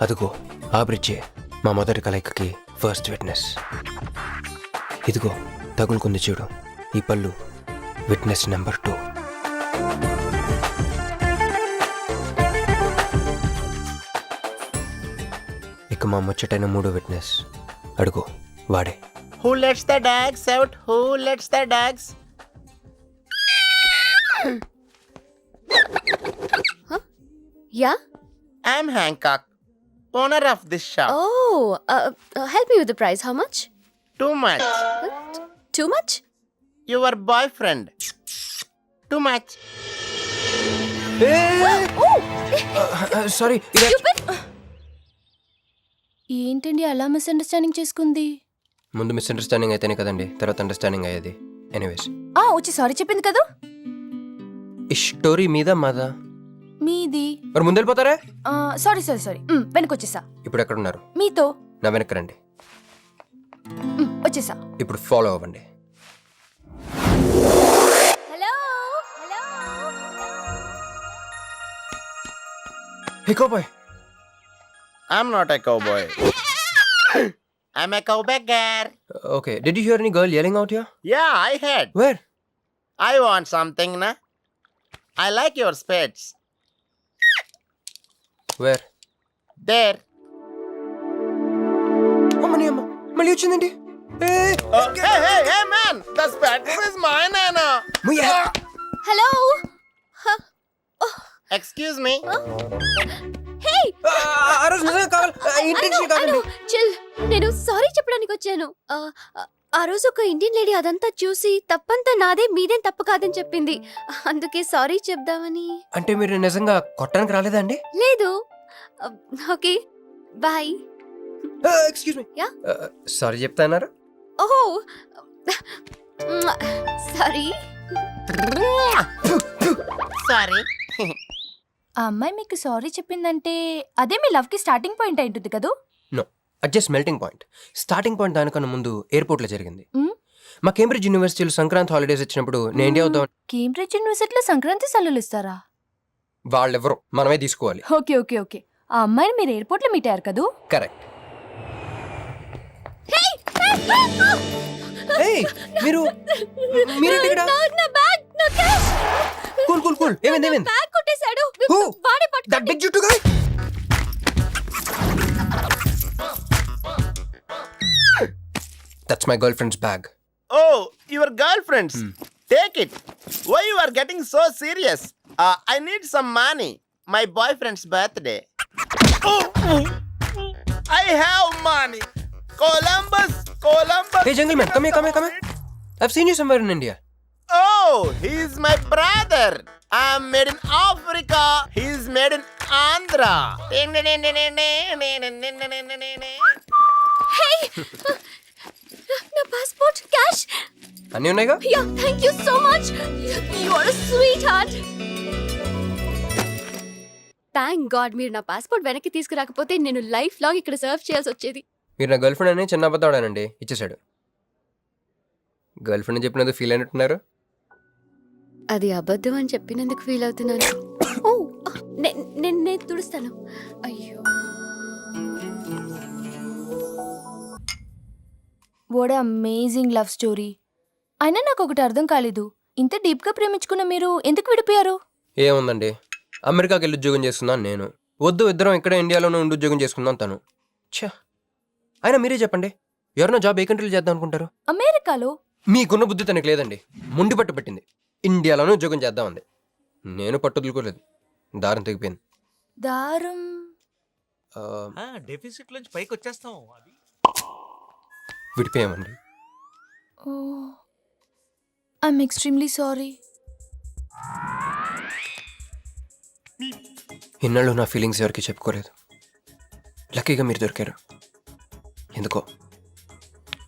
అదిగో ఆ బ్రిడ్జే మా మొదటి కలయికకి ఫస్ట్ విట్నెస్. ఇదిగో తగులుకుంది చూడు ఈ పళ్ళు, విట్నెస్ నెంబర్ 2. ఇక మా ముచ్చటైన 3 విట్నెస్ అడుగు, వాడే. Who lets the dogs out? Who lets the dogs? Yeah. I'm Hancock, owner of this shop. Help me with the price. How much? Too much. Too much? Your boyfriend. Too much. Sorry. ఏంటండి అలా misunderstanding చేసుకుంది? ముందు misunderstanding అయితేనే కదండి తర్వాత understanding అయ్యేది. Anyways, వచ్చి sorry చెప్పింది కదా. ఈ స్టోరీ మీద మాదా? మీది. మరి ముందెళ్ళిపోతారా? సారీ సారీ సారీ, వెనకొచ్చేసా. ఇప్పుడు ఎక్కడున్నారు? మీతో. నా వెనక్కి రండి. వచ్చేసా. ఇప్పుడు ఫాలో అవ్వండి. Hello hello. Hey cowboy. I'm not a cowboy. I'm a cowbagger. Okay, did you hear any girl yelling out here? Yeah, I heard. Where? I want something, na? I like your spades. Where? There. అమ్మని అమ్మ, మళ్ళీ వచ్చిందండి. Hey, man! The spades is mine, Anna. Hello. Excuse me. హే. రోజు నిజంగా కావాలి intention కాదండి. Chill, నేను sorry చెప్పడానికి వచ్చాను. ఆ రోజు ఒక ఇండియన్ లేడీ అదంతా చూసి తప్పంతా నాదే, మీదేం తప్పు కాదని చెప్పింది. అందుకే సారీ చెప్దామని. అంటే మీరు నిజంగా కొట్టడానికి రాలేదా అండి? లేదు. Okay bye. Excuse me. Yeah? Sorry చెప్తాన్నారు. ఓహో సారీ. సారీ. ఆ అమ్మాయి మీకు సారీ చెప్పిందంటే అదే మీ లవ్ కి స్టార్టింగ్ పాయింట్ అయి ఉంటుంది కదూ? నో, అది just melting point. Starting point దానికన్నా ముందు ఎయిర్పోర్ట్లో జరిగింది. మ్మ్. మా కేంబ్రిడ్జ్ యూనివర్సిటీలో సంక్రాంతి హాలిడేస్ వచ్చినప్పుడు నేను ఇండియా వద్దాం. కేంబ్రిడ్జ్ యూనివర్సిటీలో సంక్రాంతి సెలవులు ఇస్తారా? వాళ్ళెవరో మనమే తీసుకోవాలి. Okay okay okay. ఆ అమ్మాయిని మీరు ఎయిర్పోర్ట్ లో మీట్ అయ్యారు కదూ? కరెక్ట్. మీరు మీరేంటి ఇక్కడ? Cool cool cool. ఏమైంది ఏమైంది? బ్యాగ్ కొట్టేశాడు. Who? వాడే That big juttu guy? That's my girlfriend's bag. Oh, your girlfriends. Take it. Why you are getting so serious? I need some money. My boyfriend's birthday. I have money. Columbus. Hey gentleman, come here. I've seen you somewhere in India. Oh, he's my brother. I'm made in Africa. He's made in Andhra. Hey! నా passport, cash. అన్నీ ఉన్నాయిగా? Yeah, thank you so much. You are a sweetheart. Thank God మీరు నా passport వెనక్కి తీసుకురాకపోతే నేను life long ఇక్కడ serve చేయాల్సి వచ్చేది. మీరు నా గర్ల్ ఫ్రెండ్ అని చిన్న అబద్ధాడానండి, ఇచ్చేసాడు. గర్ల్ ఫ్రెండ్ చెప్పినందుకు ఫీల్ అయినట్టున్నారు. అది అబద్ధం అని చెప్పినందుకు ఫీల్ అవుతున్నాను. ఓ, నేను తుడుస్తాను. అయ్యో, వాట్ అమేజింగ్ లవ్ స్టోరీ. అయినా నాకు ఒకటి అర్థం కాలేదు, ఇంత డీప్ గా ప్రేమించుకున్న మీరు ఎందుకు విడిపోయారు? ఏముందండి, అమెరికాకి వెళ్ళి ఉద్యోగం చేస్తున్నాను నేను. వద్దు, ఇద్దరం ఇక్కడ ఇండియాలోనే ఉండి ఉద్యోగం చేసుకుందాం తను. ఛా, అయినా మీరే చెప్పండి, ఎవరినో జాబ్ ఏ కంట్రీలో చేద్దాం అనుకుంటారు? అమెరికాలో. మీకున్న బుద్ధి తనకు లేదండి. ముండి పట్టు పెట్టింది, ఇండియాలోనే ఉద్యోగం చేద్దామంది. నేను పట్టు వదులుకోలేదు, దారం తెగిపోయింది. దారం డెఫిసిట్ నుంచి పైకి వచ్చేస్తాం. అది విడిపోయామండి. ఓ, ఐఎమ్ ఎక్స్ట్రీమ్లీ సారీ. ఇన్నాళ్ళు నా ఫీలింగ్స్ ఎవరికి చెప్పుకోలేదు. లక్కీగా మీరు దొరికారు. ఎందుకో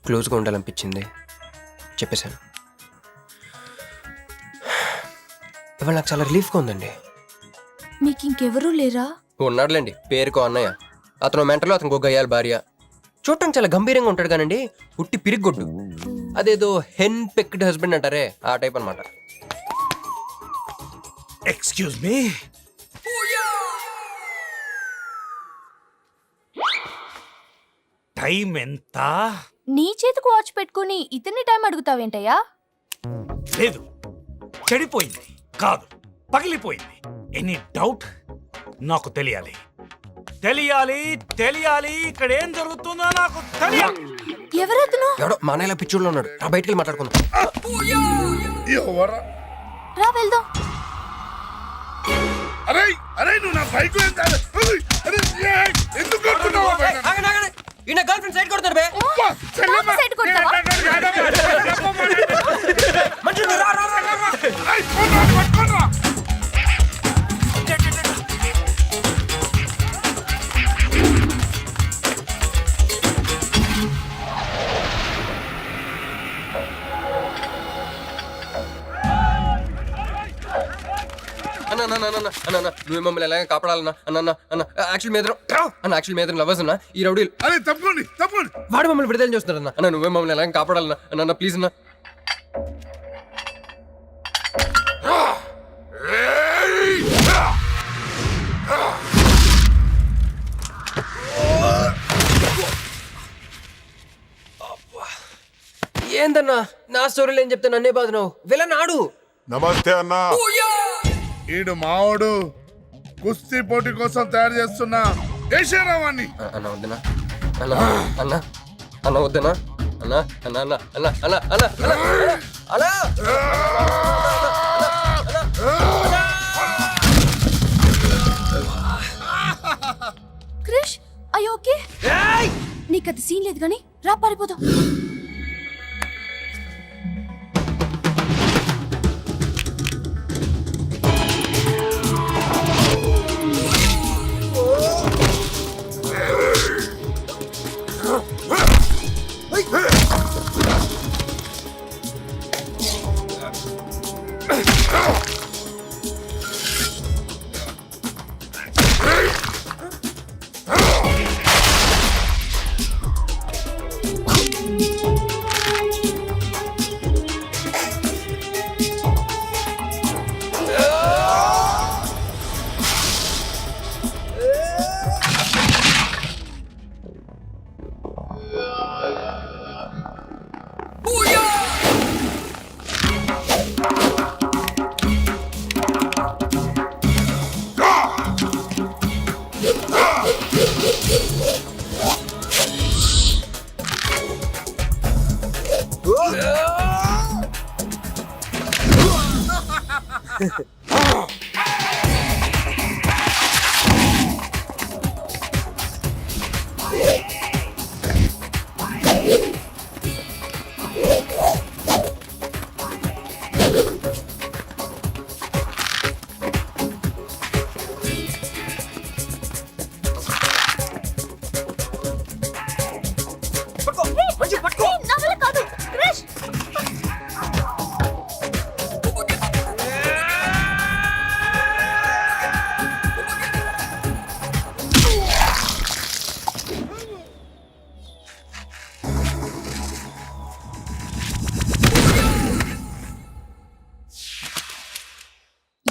క్లోజ్గా ఉండాలనిపించింది, చెప్పేశాను. ఇవాళ నాకు చాలా రిలీఫ్గా ఉందండి. మీకు ఇంకెవరూ లేరా? ఉన్నాడులేండి, పేరుకో అన్నయ్య. అతను మెంటలో, అతనికి ఒక గయ్యాల భార్య. చూడటానికి చాలా గంభీరంగా ఉంటాడు కానండి, ఉట్టి పిరిగొడ్డు. అదేదో హెన్ పెక్డ్ హస్బెండ్ అంటారే, ఆ టైప్ అనమాట. Excuse me. టైం ఎంత? నీ చేతికి వాచ్ పెట్టుకుని ఇతన్ని టైం అడుగుతావేంటయ్యా? లేదు, చెడిపోయింది కాదు, పగిలిపోయింది. Any doubt? నాకు తెలియాలి. ఇక్కడ ఏం జరుగుతుందో నాకు తెలియాలి. ఎవరతను? ఎవడో మా అన్నయ్యలా పిచ్చోళ్ళు ఉన్నాడు, ఆ బయటికి వెళ్ళి మాట్లాడుకుందాం. రా వెళ్దాం. అరే నువ్వు నా బైక్ ఎందుకు ఈయన గర్ల్ ఫ్రెండ్ సైడ్ కొడతాడు బే. సైడ్ కొడతావా? అన్న నువ్వు మమ్మల్ని ఎలాగ కాపాడాలన్నా అన్న యాక్చువల్ మీద లవర్స్ అన్న ఈ రౌడీలు. అరే తప్పండి వాడు మమ్మల్ని విడుదల చేస్తున్నాడు అన్న నువ్వే మమ్మల్ని ఎలాగ కాపాడాలన్నా అన్న ప్లీజ్ అన్న. ఏందన్నా నా స్టోరీలు ఏం చెప్తే నన్నే బాధనావు, వెళ్ళనాడు. నమస్తే అన్న. ఈడు మావాడు కుస్తీ పోటీ కోసం తయారు చేస్తున్నా దేశరావాన్ని. అన్న వద్దనా అన్న అన్న వద్దనా అన్న అన్న అన్న అన్న అన్న అన్న అన్న క్రిష్ మనకది సీన్ లేదు కానీ రా పారిపోదాం.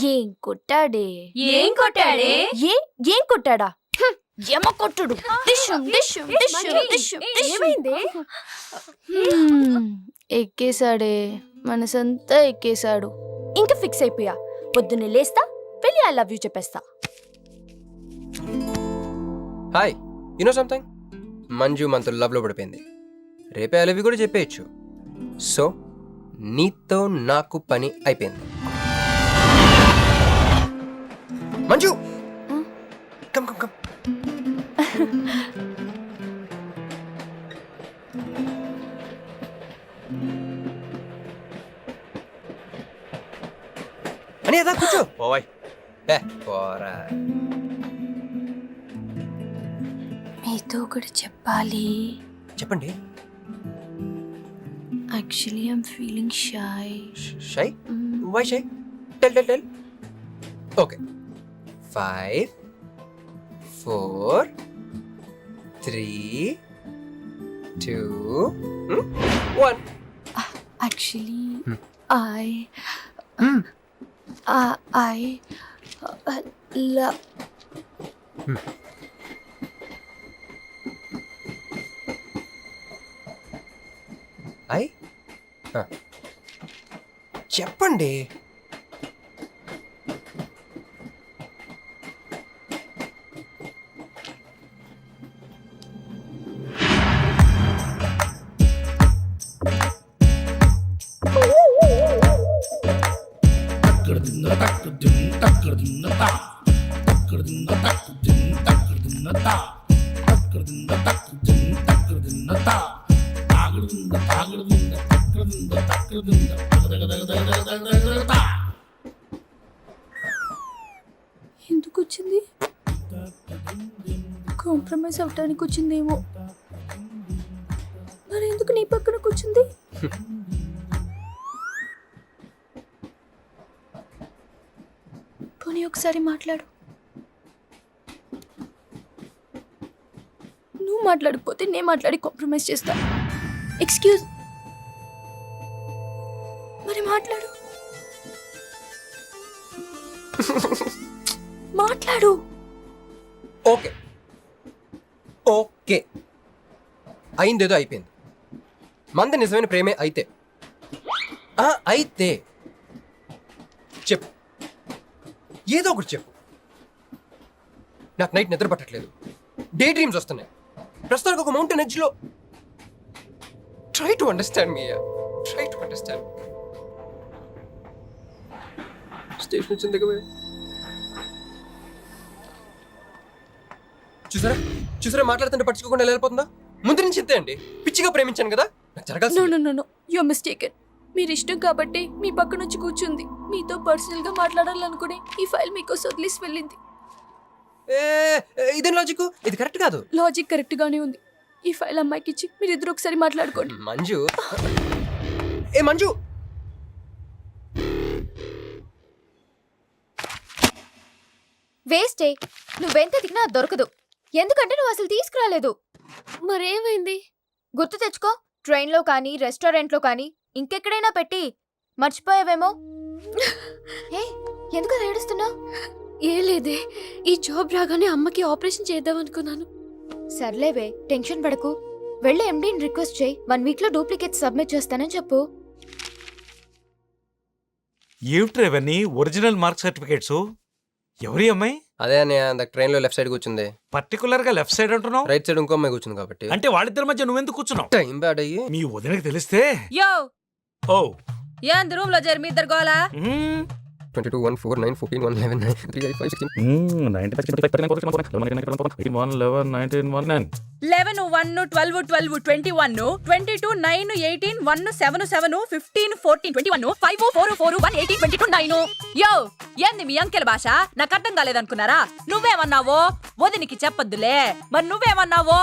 ఏం కొట్టాడే? ఏం కొట్టాడే? ఏం కొట్టాడా? యమ కొట్టుడు. డిష్షుం, డిష్షుం, డిష్షుం, డిష్షుం, డిష్షుం. ఎక్కేశాడే, మనసంతా ఎక్కేశాడు. ఇంకా ఫిక్స్ అయిపోయా, పొద్దున్నే లేస్తా, వెళ్ళి ఐ లవ్ యూ చెప్పేస్తా. హాయ్, యూనో సంథింగ్, మంజు మనతో లవ్లో పడిపోయింది. రేపే ఐ లవ్ యూ కూడా చెప్పేయచ్చు. సో నీతో నాకు పని అయిపోయింది. Manju, come come come. అని అదా కూర్చో. పోవాయ్. పోరా. మీతో ఒకటి చెప్పాలి. చెప్పండి. Actually I'm feeling shy. Shy? Why shy? Tell tell tell. Okay. 5 4 3 2 1. Actually, I love. చెప్పండి. ఎందుకు వచ్చింది? కాంప్రమైజ్ అవటానికి వచ్చిందేమో. మరి ఎందుకు నీ పక్కన కూర్చుంది? పోనీ ఒకసారి మాట్లాడు. నువ్వు మాట్లాడకపోతే నేను మాట్లాడి కాంప్రమైజ్ చేస్తా. ఎక్స్క్యూజ్, మరి మాట్లాడు. మాట్లాడు. ఓకే ఓకే, అయిందేదో అయిపోయింది. మంది నిజమైన ప్రేమే అయితే అయితే చెప్పు, ఏదో ఒకటి చెప్పు. నాకు నైట్ నిద్ర పట్టట్లేదు, డే డ్రీమ్స్ వస్తున్నాయి. ప్రస్తుతానికి ఒక మౌంటైన్ ఎడ్జ్లో. Try to understand me, try to understand. Station వచ్చింది దగ్గర. చూసారా చూసారా, మాట్లాడుతుంటే పట్టించుకోకుండా వెళ్ళిపోతుందా? ముందు నుంచి ఇంతే అండి. పిచ్చిగా ప్రేమించాను కదా, నాకు నో జరగాల్సింది. No no no you mistaken. మీరు ఇష్టం కాబట్టి మీ పక్క నుంచి కూర్చుంది. మీతో పర్సనల్ గా మాట్లాడాలనుకుని ఈ ఫైల్ మీకోసం వదిలేసి వెళ్ళింది. ఇదేం లాజిక్? ఇది కరెక్ట్ కాదు. లాజిక్ కరెక్ట్ గానే ఉంది. ఈ ఫైల్ అమ్మాయికి ఇచ్చి మీరు ఇద్దరు ఒకసారి మాట్లాడుకోండి. మంజు, మంజు, వేస్టే, నువ్వెంత తిన్నా దొరకదు. ఎందుకంటే నువ్వు అసలు తీసుకురాలేదు. మరేమైంది? గుర్తు తెచ్చుకో, ట్రైన్లో కానీ రెస్టారెంట్లో కానీ ఇంకెక్కడైనా పెట్టి మర్చిపోయావేమో. ఏ ఎందుకు అలా ఏడుస్తున్నావు? ఏ లేదే, ఈ జాబ్ రాగానే అమ్మకి ఆపరేషన్ చేద్దాం అనుకున్నాను. సర్లేవే, టెన్షన్ పడకు. వెళ్ళి ఎండీని రిక్వెస్ట్ చేయి, 1 వీక్ లో డూప్లికేట్ సబ్మిట్ చేస్తానని చెప్పు. ఏమిట్రా ఇవన్నీ ఒరిజినల్ మార్క్ సర్టిఫికేట్స్? ఎవరి అమ్మాయి? అదే అన్నయ్య, ట్రైన్ లో లెఫ్ట్ సైడ్ కూర్చుంది. పర్టికులర్ గా లెఫ్ట్ సైడ్ అంటున్నావు? రైట్ సైడ్ ఇంకో అమ్మాయి కూర్చుంది కాబట్టి. అంటే వాళ్ళిద్దరి మధ్య నువ్వెందుకు కూర్చున్నావు? టైం బ్యాడ్ అయ్యి మీ వదినకి తెలిస్తే. యో ఓ ఏంది రూమ్ లో చేరి మీ ఇద్దరు గోలా? 22 1 4 9 14 1 11 9 3 8 5 16 11 1 12 12 21 22 9 18 1 7 7 15 14 21 5 4 4 1 18 22 9. యో ఏంది మీ అంకెల భాష? నాకు అర్థం కాలేదనుకున్నారా? నువ్వేమన్నావో వదినికి చెప్పొద్దులే. మరి నువ్వేమన్నావో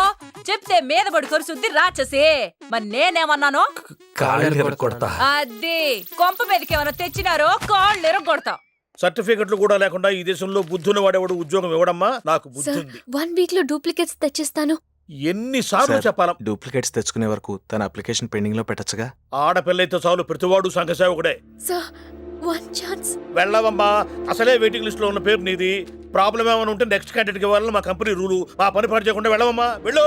చెప్తే మీద పడి కరుసుద్ది రాచసి. మరి నేనేమన్నాను? కొడతా. అది కొంప మీదకి ఏమైనా తెచ్చినారో కాళ్ళు ఎరగొడతా. సర్టిఫికెట్లు కూడా లేకుండా ఈ దేశంలో బుద్ధుని వాడేవాడు ఉద్యోగం ఇవ్వడమ్మా. నాకు బుద్ధి సార్, ఉంది. 1 వీక్ లో డూప్లికేట్స్ తెచ్చిస్తాను. ఎన్నిసార్లు చెప్పాలా? డూప్లికేట్స్ తెచ్చుకునే వరకు తన అప్లికేషన్ పెండింగ్ లో పెట్టచ్చుగా. ఆడపిల్లైతే చాలు, ప్రతివాడు సంఘ సేవకుడే. Sir, 1 chance. వెళ్ళవమ్మా, అసలే వెయిటింగ్ లిస్ట్ లో ఉన్న పేరు నీది. ప్రాబ్లం ఏమైనా ఉంటే నెక్స్ట్ క్యాండిడేట్ కి ఇవ్వాలని మా కంపెనీ రూలు. ఆ పని పని చేయకుండా వెళ్ళవమ్మా, వెళ్ళు.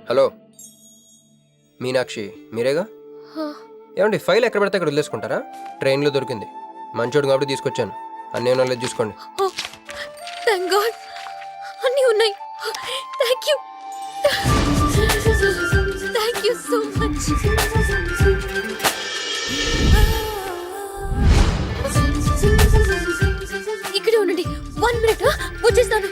హలో మీనాక్షి, మీరేగా? ఏమండి, ఫైల్ ఎక్కడ పడితే అక్కడ వదిలేసుకుంటారా? ట్రైన్లో దొరికింది, మంచోడు కాబట్టి తీసుకొచ్చాను. అన్నీ ఉన్నది చూసుకోండి. థాంక్ గాడ్, అన్నీ ఉన్నాయి. Thank you, thank you so much. ఇక్కడే ఉండండి, 1 మినిట్ వచ్చేస్తాను.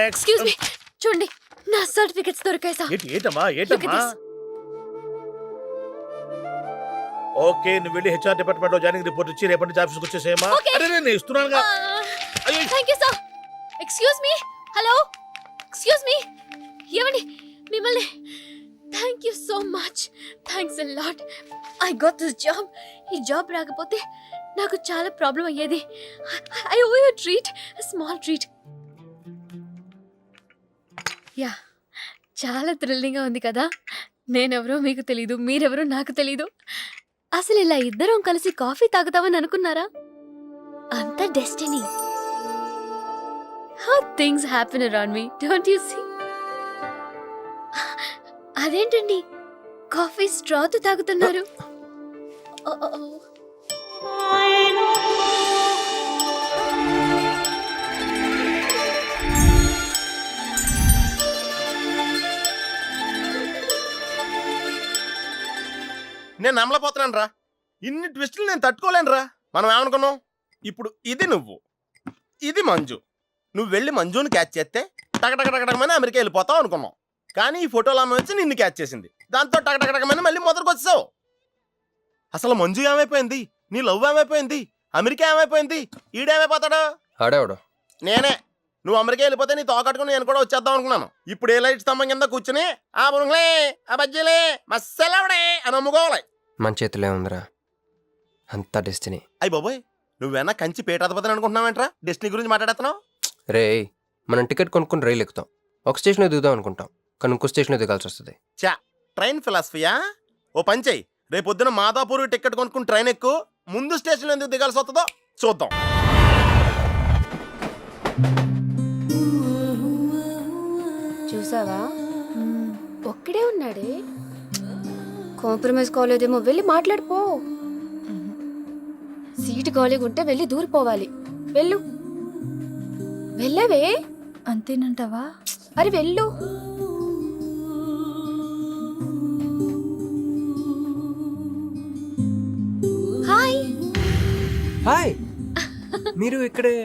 ఎక్స్క్యూజ్ మీ, చూడండి నా సర్టిఫికెట్స్ దొరికాయి సార్. ఏటమ్మా ఏటమ్మా? ఓకే, నువ్వు వెళ్ళి హెచ్ఆర్ డిపార్ట్మెంట్ లో జాయినింగ్ రిపోర్ట్ ఇచ్చి రేపటి నుంచి ఆఫీస్కి వచ్చేసేయమ్మా. అరే నేను ఇస్తున్నానుగా. Thank you sir. Excuse me, hello, excuse me, ఏమండి మిమ్మల్ని. Thank you so much, thanks a lot. I got this job. ఈ జాబ్ రాకపోతే నాకు చాలా ప్రాబ్లం అయ్యేది. I owe you treat, small treat. Yeah, చాలా థ్రిల్లింగ్గా ఉంది కదా. నేనెవరో మీకు తెలీదు, మీరెవరో నాకు తెలీదు. అసలు ఇలా ఇద్దరం కలిసి కాఫీ తాగుతామని అనుకున్నారా? అంత destiny. How things happen around me, don't you see? అదేంటండి కాఫీ స్ట్రాతో తాగుతున్నారు? నేను నమ్మలేకపోతున్నాను రా. ఇన్ని ట్విస్టులు నేను తట్టుకోలేను రా. మనం ఏమనుకున్నాం? ఇప్పుడు ఇది నువ్వు, ఇది మంజు. నువ్వు వెళ్ళి మంజుని క్యాచ్ చేస్తే టకటకటకటకమని అమెరికా వెళ్ళిపోతావు అనుకున్నాం. కానీ ఈ ఫోటోలో ఆమె వచ్చి నిన్ను క్యాచ్ చేసింది. దాంతో టకటకటకమని మళ్ళీ మొదటికి వచ్చావు. అసలు మంజు ఏమైపోయింది? నీ లవ్ ఏమైపోయింది? అమెరికా ఏమైపోయింది? ఈడేమైపోతాడు? ఆడేవాడు నేనే. నువ్వు అమెరికా వెళ్ళిపోతే నీ తోకట్టుకుని నేను కూడా వచ్చేద్దాం అనుకున్నాను. ఇప్పుడు ఏ లైట్ స్తంభం కింద కూర్చుని ఆ బురుంగ్లే ఆ బజ్జీలే మస్సలవడే అని అమ్ముకోవాలి. మన చేతిలో ఉందిరా అంతా డెస్టినీ. అయ్యి బాబోయ్, నువ్వేనా కంచి పేటాధిపతిని అనుకుంటున్నావేంట్రా? డెస్టినీ గురించి మాట్లాడుతున్నావు? రే, మనం టికెట్ కొనుక్కుని రైలు ఎక్కుతాం. ఒక స్టేషన్లో దిగుదాం అనుకుంటాం, కానీ ఇంకో స్టేషన్లో దిగాల్సి వస్తుంది. చా, ట్రైన్ ఫిలాసఫియా? ఓ పని చెయ్యి, రేపొద్దున మాదాపూర్ టికెట్ కొనుక్కుని ట్రైన్ ఎక్కు. ముందు స్టేషన్లో ఎందుకు దిగాల్సి వస్తుందో చూద్దాం. చూసావా, ఒక్కడే ఉన్నాడే. కాంప్రమైజ్ కాలేదేమో వెళ్ళి మాట్లాడిపో. సీటు ఖాళీగా ఉంటే వెళ్ళి దూరిపోవాలి. వెళ్ళు, వెళ్ళవే. అంతేనంటావా? అరే వెళ్ళు. హాయ్. హాయ్, మీరు ఇక్కడే?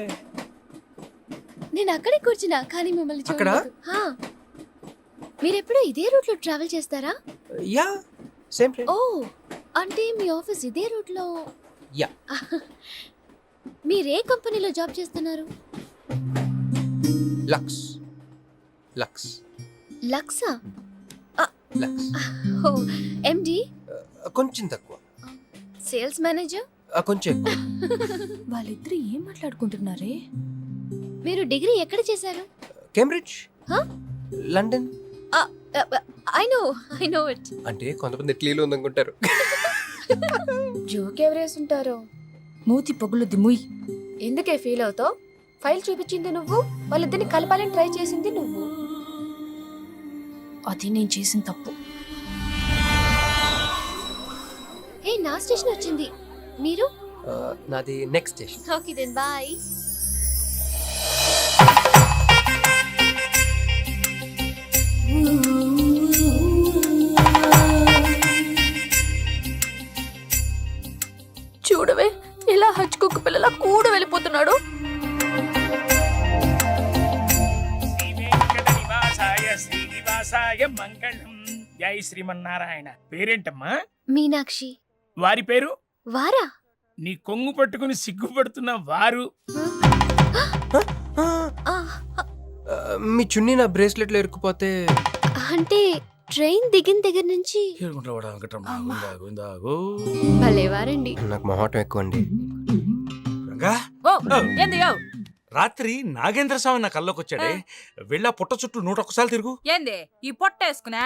నేను అక్కడే కూర్చున్నా కానీ మిమ్మల్ని అక్కడ? చూడలేదు. హా. మీరెప్పుడు ఇదే రూట్ లో ట్రావెల్ చేస్తారా? Yeah, same train. ఓ, అంటే మీ ఆఫీస్ ఇదే రూట్ లో? యా. మీరే కంపెనీలో జాబ్ చేస్తున్నారు? లక్స్. లక్స్. లక్సా? లక్స్. Oh, MD? కొంచెం తక్కువ. Sales manager? కొంచెం ఎక్కువ. వాళ్ళిద్దరు ఏం మాట్లాడుకుంటున్నారే? మీరు డిగ్రీ ఎక్కడ చేశారు? Cambridge, London. I know it. అంటే కొంతమంది ఇట్లీలో ఉందనుకుంటారు. జోక్ ఎవరేసుంటారో. మూతి పొగులుద్ది ముయ్. ఎందుకే ఫీల్ అవుతావు? ఫైల్ చూపించింది నువ్వు, వాళ్ళిద్దరిని కలపాలని ట్రై చేసింది నువ్వు. అది నేను చేసిన తప్పు. ఏ, నా స్టేషన్ వచ్చింది. మీరు? నాది next station. Okay then bye. చూడవే ఇలా హచ్చుకుక్క పిల్లల కూడా వెళ్ళిపోతున్నాడు. శ్రీనివాసాయ మంగళం. జై శ్రీమన్నారాయణ. పేరేంటమ్మా? మీనాక్షి. వారి పేరు? వారా? నీ కొంగు పట్టుకుని సిగ్గుపడుతున్న వారు. మీ చున్నీ నా బ్రేస్లెట్లో ఇరుక్కుపోతే? అంటే ట్రైన్ దిగిన దగ్గర నుంచి భలేవారండి. నాకు మొహాటం ఎక్కువ అండి. ఓ, ఏంది యో? రాత్రి నాగేంద్ర స్వామి నా కల్లోకి వచ్చాడే, వెళ్ళా పుట్ట చుట్టూ 101 తిరుగు. ఏంది ఈ పొట్ట వేసుకున్నా?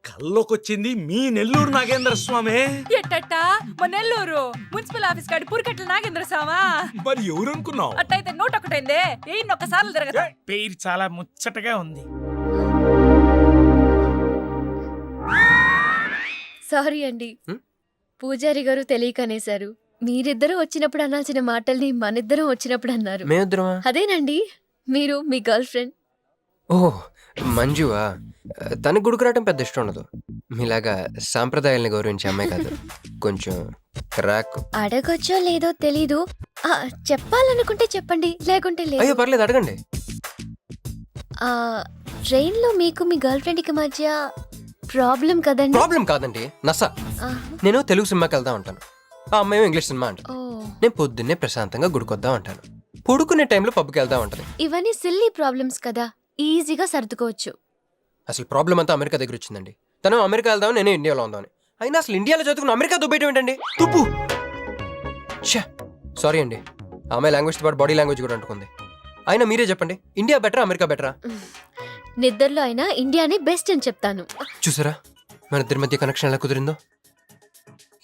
కల్లోకి వచ్చింది మీ నెల్లూరు నాగేంద్ర స్వామి. ఎట్టట్ట మా నెల్లూరు మున్సిపల్ ఆఫీస్ కాడి పురికట్ల నాగేంద్ర స్వామా? మరి ఎవరు అనుకున్నావు? అట్టయితే 101 ఏ ఒక్కసార్లు తిరగదు. పేరు చాలా ముచ్చటగా ఉంది. సారీ అండి, పూజారి గారు తెలియకనేశారు. మీరిద్దరూ వచ్చినప్పుడు అనాల్సిన మాటల్ని మనిద్దరం వచ్చినప్పుడు అన్నారు. మేమిద్దరమా? అదేనండి, మీరు మీ గర్ల్ ఫ్రెండ్. ఓ, మంజువా? తనకి గుడికి రావటం పెద్ద ఇష్టం ఉండదు. మీలాగా సాంప్రదాయాల్ని గౌరవించే అమ్మాయి కాదు. కొంచెం క్రాక్. అడగొచ్చో లేదో తెలీదు. చెప్పాలనుకుంటే చెప్పండి, లేకుంటే లేదు. అయ్యో పర్లేదు, అడగండి. ట్రైన్ లో మీకు మీ గర్ల్ ఫ్రెండ్ కి మధ్య ప్రాబ్లం కదండి? ప్రాబ్లం కాదండి, నస. నేను తెలుగు సినిమాకి వెళ్తా ఉంటాను, ఆ అమ్మాయి ఇంగ్లీష్ సినిమా అంటాను. నేను పొద్దున్నే ప్రశాంతంగా గుడికొద్దాం అంటాను, పడుకునే టైంలో పబ్కి వెళ్తా ఉంటుంది. ఇవన్నీ సిల్లీ ప్రాబ్లమ్స్ కదా, ఈజీగా సర్దుకోవచ్చు. అసలు ప్రాబ్లం అంతా అమెరికా దగ్గర వచ్చిందండి. తను అమెరికా వెళ్దాం, నేను ఇండియాలో ఉందామని. అయినా అసలు ఇండియాలో చదువుకుని అమెరికా దుబ్బేయటం ఏంటండి? తుప్పు. సారీ అండి, ఆమె లాంగ్వేజ్తో పాటు బాడీ లాంగ్వేజ్ కూడా అంటుకుంది. అయినా మీరే చెప్పండి, ఇండియా బెటరా అమెరికా బెటరా? నిద్రలో అయినా ఇండియానే బెస్ట్ అని చెప్తాను. చూసారా మన ఇద్దరి మధ్య కనెక్షన్ ఎలా కుదిరిందో?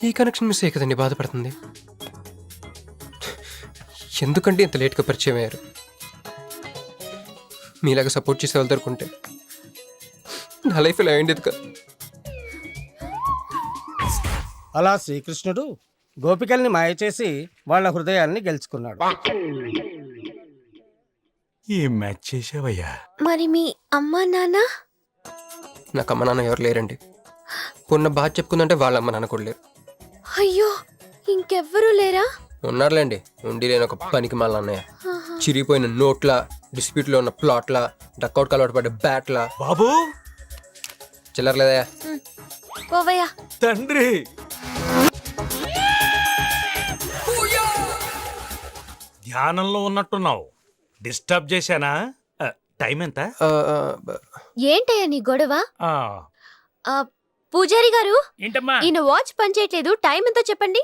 ఈ కనెక్షన్ మిస్ అయ్యే కదండి బాధపడుతుంది. ఎందుకంటే ఇంత లేట్గా పరిచయం అయ్యారు? మీలాగా సపోర్ట్ చేసే వాళ్ళు దొరుకుంటే నా లైఫ్ ఇలా అయ్యేది కదా. అలా శ్రీకృష్ణుడు గోపికల్ని మాయ చేసి వాళ్ళ హృదయాల్ని గెలుచుకున్నాడు. ఏం మ్యాచ్ చేసావయ్యా? మరి మీ అమ్మా నాన్న? నాకు అమ్మ నాన్న ఎవరు లేరండి. ఉన్న బాధ చెప్పుకుందంటే వాళ్ళ అమ్మ నాన్న కూడా లేరు. అయ్యో, ఇంకెవ్వరూ లేరా? ఉన్నారులేండి, ఉండి లేని ఒక పనికి మళ్ళీ అన్నయ్య. చిరిగిపోయిన నోట్ల, డిస్ప్యూట్లో ఉన్న ప్లాట్ల, డక్అవుట్ కలవాటు పడ్డ బ్యాట్ల. బాబు చిల్లర్లేదయా? పోవయ్యా. తండ్రి, ధ్యానంలో ఉన్నట్టున్నావు, డిస్టర్బ్ చేశానా? టైం ఎంత? ఏంటయ్యా నీ గొడవ? పూజారి గారు, ఏంటమ్మా? ఈయన వాచ్ పనిచేయట్లేదు, టైం ఎంతో చెప్పండి.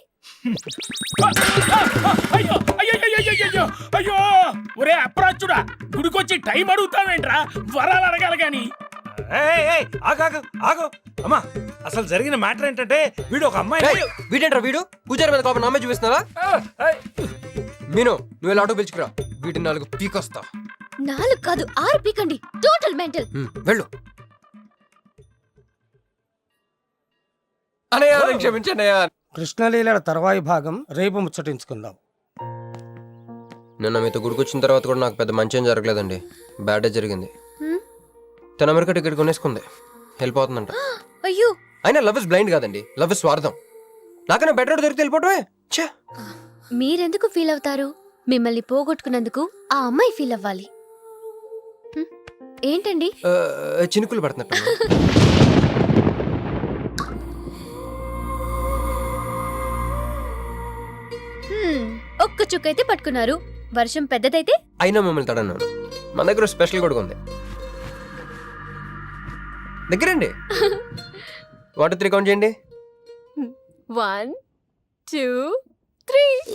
అయ్యో అయ్యో అయ్యో అయ్యో, ఒరే అప్రాచుడా, గుడికొచ్చి టైం అడుగుతావేంట్రా? వరాలు అడగాలి గాని. ఆగు అమ్మా, అసలు జరిగిన మ్యాటర్ ఏంటంటే వీడు ఒక అమ్మాయి. వీడేంట్రా వీడు? పూజారి మీద కోపం నామే చూపిస్తున్నావా? మీను, నువ్వు ఇలా ఆటో పిలుచుకురా, వీటిని 4 పీకొస్తా. 4 కాదు 6 పీకండి, టోటల్ మెంటల్. వెళ్ళు. నన్ను క్షమించండి అయ్యా. కృష్ణలీలల తర్వాయి భాగం రేపు ముచ్చటించుకుందాం. నిన్న మీతో గుడికొచ్చిన తర్వాత కూడా నాకు పెద్ద మంచి ఏం జరగలేదండి. బ్యాడే జరిగింది. తన అమెరికా టికెట్ కొనేసుకుంది, వెళ్ళిపోతుందంట. అయ్యో, అయినా లవ్ ఇస్ బ్లైండ్ కాదండి, లవ్ ఇస్ స్వార్థం. నాకన్నా బెటర్ దొరికి వెళ్ళిపోవడమే. ఛే! మీరెందుకు ఫీల్ అవుతారు? మిమ్మల్ని పోగొట్టుకున్నందుకు ఆ అమ్మాయి ఫీల్ అవ్వాలి. ఏంటండి? చినుకులు పడుతున్నట్టు. ఒక్క చుక్కైతే పట్టుకున్నారు. వర్షం పెద్దదైతే అయినా మిమ్మల్ని తడన్నాను. మన దగ్గర స్పెషల్ కూడా ఉంది. దగ్గరండి. 1 2 3 కౌంట్ చేయండి. 1 2 3